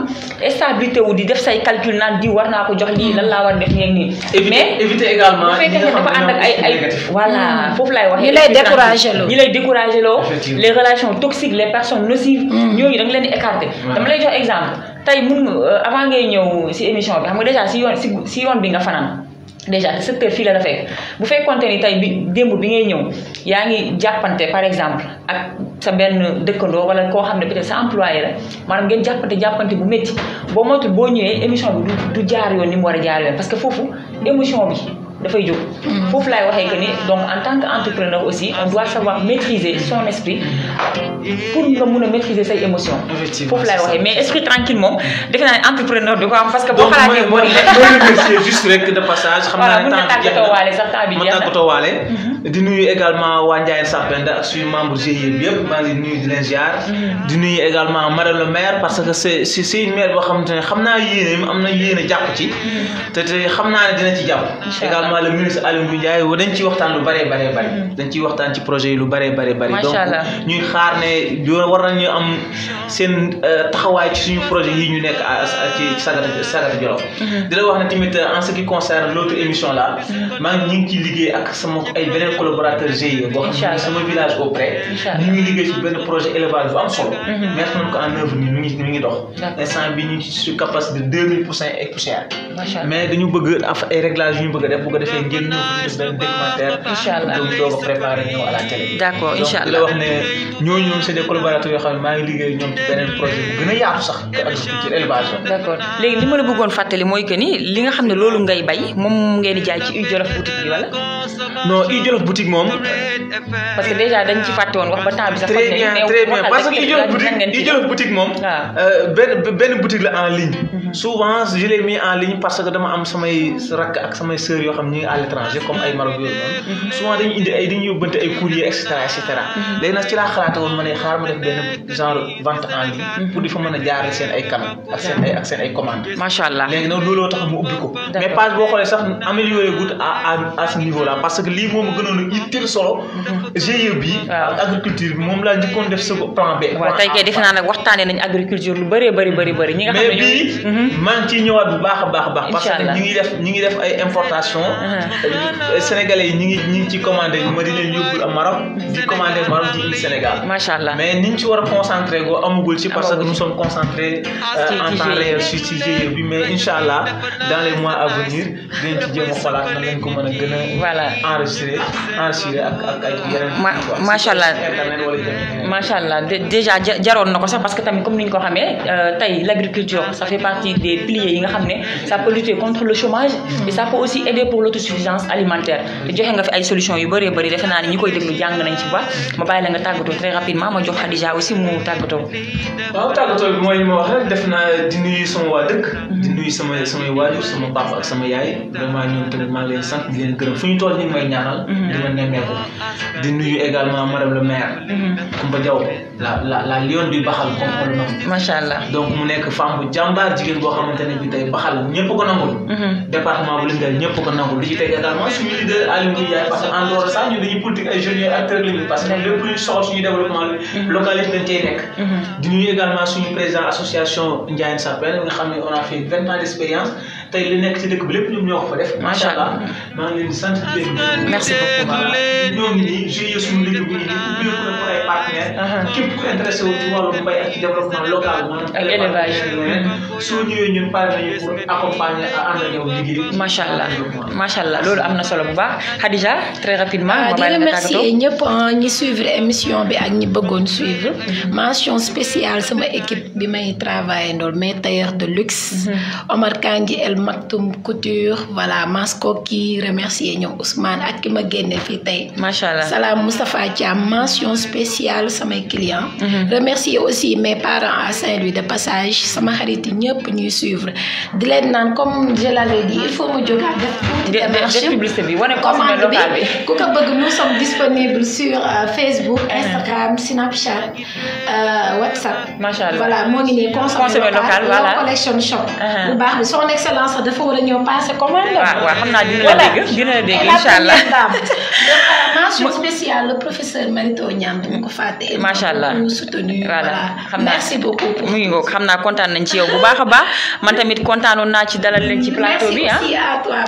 stabilité wu di def say calcul naan di war naa ko jox lii lan laa war def ñeeg nii. mais éviter également bu fekkee ne dafa ànd ak ay voilà foofu laay waxee. ñi lay décourager loo les relations toxiques les personnes nocives. ñooñu da nga leen di écarter. dama lay jox exemple tey mun avant ngay ñëw si émission bi xam nga déjà si yoon bi nga fanaan. Déjà secteur fii la fekk bu fekkoonte ni tey bi démb bi ngay ñëw yaa ngi jàppante par exemple ak sa benn dëkkandoo wala koo xam ne peut-être sa employé la maanaam ngeen jàppante bu métti boo moytul boo ñëwee émission bi du jaar yoon ni mu war a jaar yoon parce que foofu émotion bi dafay jóg. Foofu laay waxee que ni donc en tant qu'entrepreneur aussi on doit savoir maîtriser son esprit pour nga mun a maîtriser say émotions. Foofu laay waxee mais esprit tranquille moom defe naa ne entrepreneur du ko am parce que boo xalaatee boo remercier juste rek de passage. xam naa ne temps bi tàggatoo waale sax temps bi jeex na ma tàggatoo waale. di nuyu également waa Ndiaye Sapenda ak suñu membre GIE bi yëpp maa ngi nuyu di leen ziar. di nuyu également madame le maire parce que c'est une maire boo xamante ne xam naa yéene am na yéene jàpp ci. te xam naa ne dina ci jàpp. également également le ministre Aliou Ndiaye dañ ciy waxtaan lu bëree bëri dañ ciy waxtaan ci projet yi lu bëree bëri donc ñuy xaar ne war nañu am seen taxawaay ci suñu projet yi ñu nekk ci Sagata Jolof di la wax ne tamit en ce qui concerne l'autre émission là ñu ngi ciy liggéey ak sama ay beneen collaborateur GIE boo xam ne sama village au près ñu ngi liggéey ci benn projet élevage bu am solo mettre nañ ko en œuvre ni mi ngi dox instant bi ñu ngi ci sur capacité de 2000 poussins et poussière mais dañu bëgg ay réglages yu ñu bëgg a def bu ko defee ngeen ñëw def benn documentaire donc doog a préparer ñëw à la télé d'accord inchallah di la wax ne ñooñu ñoom c'est des collaborateurs yoo xam ne maa ngi liggéey ñoom ci beneen projet bu gën a yaatu sax que agriculture élevage d'accord léegi li ma la bëggoon fàttali mooy que ni li nga xam ne loolu ngay bay moom ngeen di jaay ci Huile Jolof boutique bi wala non Huile Jolof boutique moom parce que déjà dañ ci fàtte woon wax ba temps bi sax très bien parce que Huile Jolof boutique moom benn boutique la en ligne souvent je l'ai mis en ligne parce que dama am samay rakk ak samay sœurs yoo xam ñu ngi à l'étranger comme ay Maroc yooyu noonu souvent dañu indi dañuy yóbbante ay courrier et cetera léegi nag ci laa xalaate woon ma ne xaar ma def benn genre vente en ligne pour di fa mën a jaarale seen ay canaux ak seen ay commandes macha allah léegi nag looloo tax mu ubbi ko mais page boo xoolee sax amélioré gut à ce niveau là parce que lii moom a gënoon a itteel solo GIE bi ak agriculture bi moom laa njëkkoon def sa plan B waaw tey kay defe naa nag waxtaanee nañ agriculture lu bëree bëri ñi nga xam ne mais maa ngi ciy ñëwaat bu baax a baax parce que ñi ngi def ay importation sénégalais yi ñi ngi ci commandé ma di leen yóbbul Maroc di commandé Maroc di indi Sénégal macha allah mais niñ ci war a concentré go amagul ci parce que nous sommes concentrés en temps réel ci GIE bi mais inchallah dans les mois à venir dinañ ci jéem a xoolaat nan lañ ko mën a gën a enregistrer ak ay yeneen macha allah macha allah déjà jaroon na ko sax parce que tamit comme ni ñu ko xamee tey l'agriculture ça fait partie des piliers yi nga xam ne ça peut lutter contre le chômage et ça peut aussi aider pour l'autosuffisance alimentaire te joxe nga fi ay solutions yu bëree bëri defe naa ni ñi koy déglu jàng nañ ci baax ma bàyyi la nga tàggatoo très rapidement ma jox Khadija aussi mu tàggatoo. waaw tàggatoo bi mooy li ma wax rek def naa di nuyu sama waa dëkk di nuyu samay waajur sama papa ak sama yaay vraiment ñoom tamit maa ngi leen sant di leen gërëm fu ñu toll ñu ngi may ñaanal di ma nemmeeku di nuyu également madame le maire Koumba Diaw la lionne du Baxal comme on le nomme macha allah donc mu nekk femme bu jàmbaar jigéen boo xamante ne bi tey Baxal ñëpp ko nangul département bu Linguère ñëpp ko nangul di ci teg également suñu leader Aliou Ndiaye parce que en dehors de ça ñu dañuy politique ay jeunes acteurs lañu parce que lépp lu ñu soxla suñu développement local yi dañ cey nekk di nuyu également suñu président association Ndiayène Sapel nga xam ne on a fait 20 ans d'expérience tey li nekk ci dëkk bi lépp ñoom ñoo ko fa def macha allah maa ngi leen di sant di leen merci beaucoup ñoo ngi nii GIE suñu liggéey bi ñu ubbi ko pour ay partenaires képp ku intéressé wu ci wàllu mbay ak ci développement local maanaam ak élevage soo ñëwee ñun pare nañu pour accompagner ànd ak yow liggéey macha allah loolu am na solo bu baax Khadija très rapidement di remercier ñëpp ñi suivre émission bi ak ñi bëggoon suivre mention spéciale sama équipe bi may travailler ndool mes tailleurs de luxe Omar Kandji El Maktoum Couture voilà Maskoki remercier ñoom Ousmane ak ki ma génne fii tey macha allah Salam Moustapha Thiam mention spéciale samay clients remercier aussi mes parents à Saint-Louis de passage sama xarit yi ñëpp ñuy suivre di leen naan comme je l'avais dit il faut mu jógaat def publicité bi wane commande local bi ku ko bëgg nous sommes disponibles sur Facebook Instagram Snapchat WhatsApp macha allah voilà moo ngi nii consommer local voilà collection shop bu baax bi son excellence dafa war a ñëw passer commande waaw xam naa dina la dégg inchallah mention spéciale le professeur Marito Niam dama ko fàtte macha allah soutenu voilà xam naa merci beaucoup mu ngi ngoog xam naa kontaan nañ ci yow bu baax a baax man tamit kontaanoon naa ci dalal leen ci plateau bi merci à toi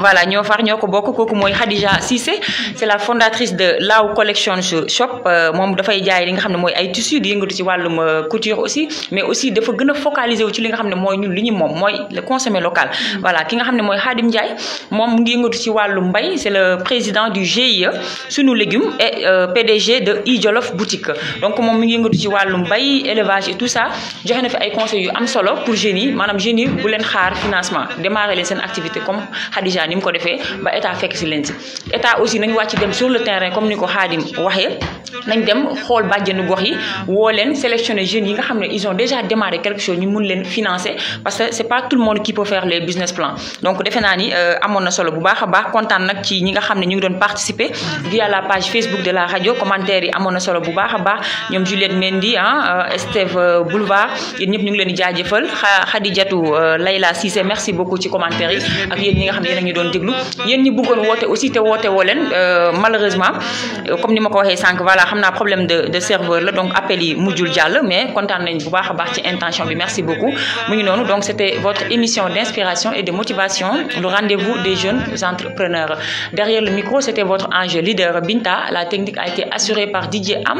voilà ñoo far ñoo ko bokk kooku mooy Khadija Cissé c'est la fondatrice de Law Collection Shop moom dafay jaay li nga xam ne mooy ay tissus di yëngatu ci wàllum couture aussi mais aussi dafa gën a focaliser wu ci li nga xam ne mooy ñun li ñu moom mooy le consommer local voilà ki nga xam ne mooy Khadim Ndiaye moom mu ngi yëngatu ci wàllu mbay c'est le président du GIE Sunu Légumes et PDG de Huile Jolof boutique donc moom mu ngi yëngatu ci wàllu mbay élevage et tout ça joxe na fi ay conseils yu am solo pour jeunes yi maanaam jeunes yi bu leen xaar financement démarrer leen seen activité comme Khadija ni mu ko defee ba état fekk si leen si état aussi nañu wàcc dem sur le terrain comme ni ko Khadim waxee nañ dem xool bàjjenu gox yi woo leen sélectionner jeunes yi nga xam ne ils ont déjà démarré quelque chose ñu mun leen financer parce que c'est pas tout le monde qui peut faire faire les business plans donc defe naa ni amoon na solo bu baax a baax kontaan nag ci ñi nga xam ne ñu ngi doon participer via la page Facebook de la radio commentaire yi amoon na solo bu baax a baax ñoom Juliette Mendy Esteve Boulevard yéen ñëpp ñu ngi leen di jaajëfal Khadijatou Layla Cissé merci beaucoup ci commentaire yi ak yéen ñi nga xam ne yéen a ngi doon déglu yéen ñi bëggoon woote aussi te woote woo leen malheureusement comme ni ma ko waxee sànq voilà xam naa problème de serveur la donc appel yi mujjul jàll mais kontaan nañ bu baax a baax ci intention bi merci beaucoup mu ngi noonu donc c'était votre émission d'inspiration et de motivation le rendez-vous des jeunes entrepreneurs derrière le micro c'était votre ange leader Binta la technique a été assurée par DJ Am.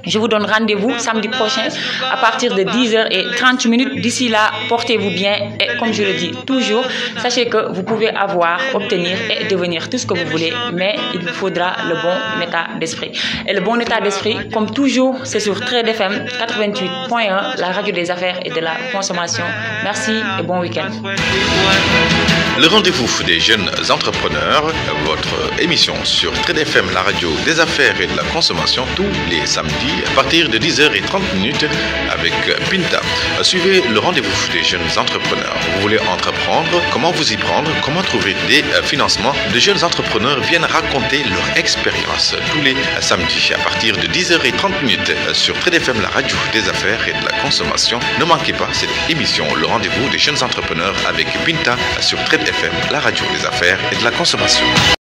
Je vous donne rendez-vous samedi prochain à partir de 10h30. D'ici là, portez-vous bien et comme je le dis toujours, sachez que vous pouvez avoir, obtenir et devenir tout ce que vous voulez, mais il vous faudra le bon état d'esprit. Et le bon état d'esprit, comme toujours, c'est sur Trade FM 88.1, la radio des affaires et de la consommation. Merci et bon week-end. Le rendez-vous des jeunes entrepreneurs, votre émission sur Trade FM, la radio des affaires et de la consommation, tous les samedis à partir de 10h30 avec Pinta. Suivez le rendez-vous des jeunes entrepreneurs. Vous voulez entreprendre, comment vous y prendre, comment trouver des financements. De jeunes entrepreneurs viennent raconter leur expérience tous les samedis à partir de 10h30 sur Trade FM, la radio des affaires et de la consommation. Ne manquez pas cette émission, le rendez-vous des jeunes entrepreneurs avec Pinta sur Trade FM, la radio des affaires et de la consommation.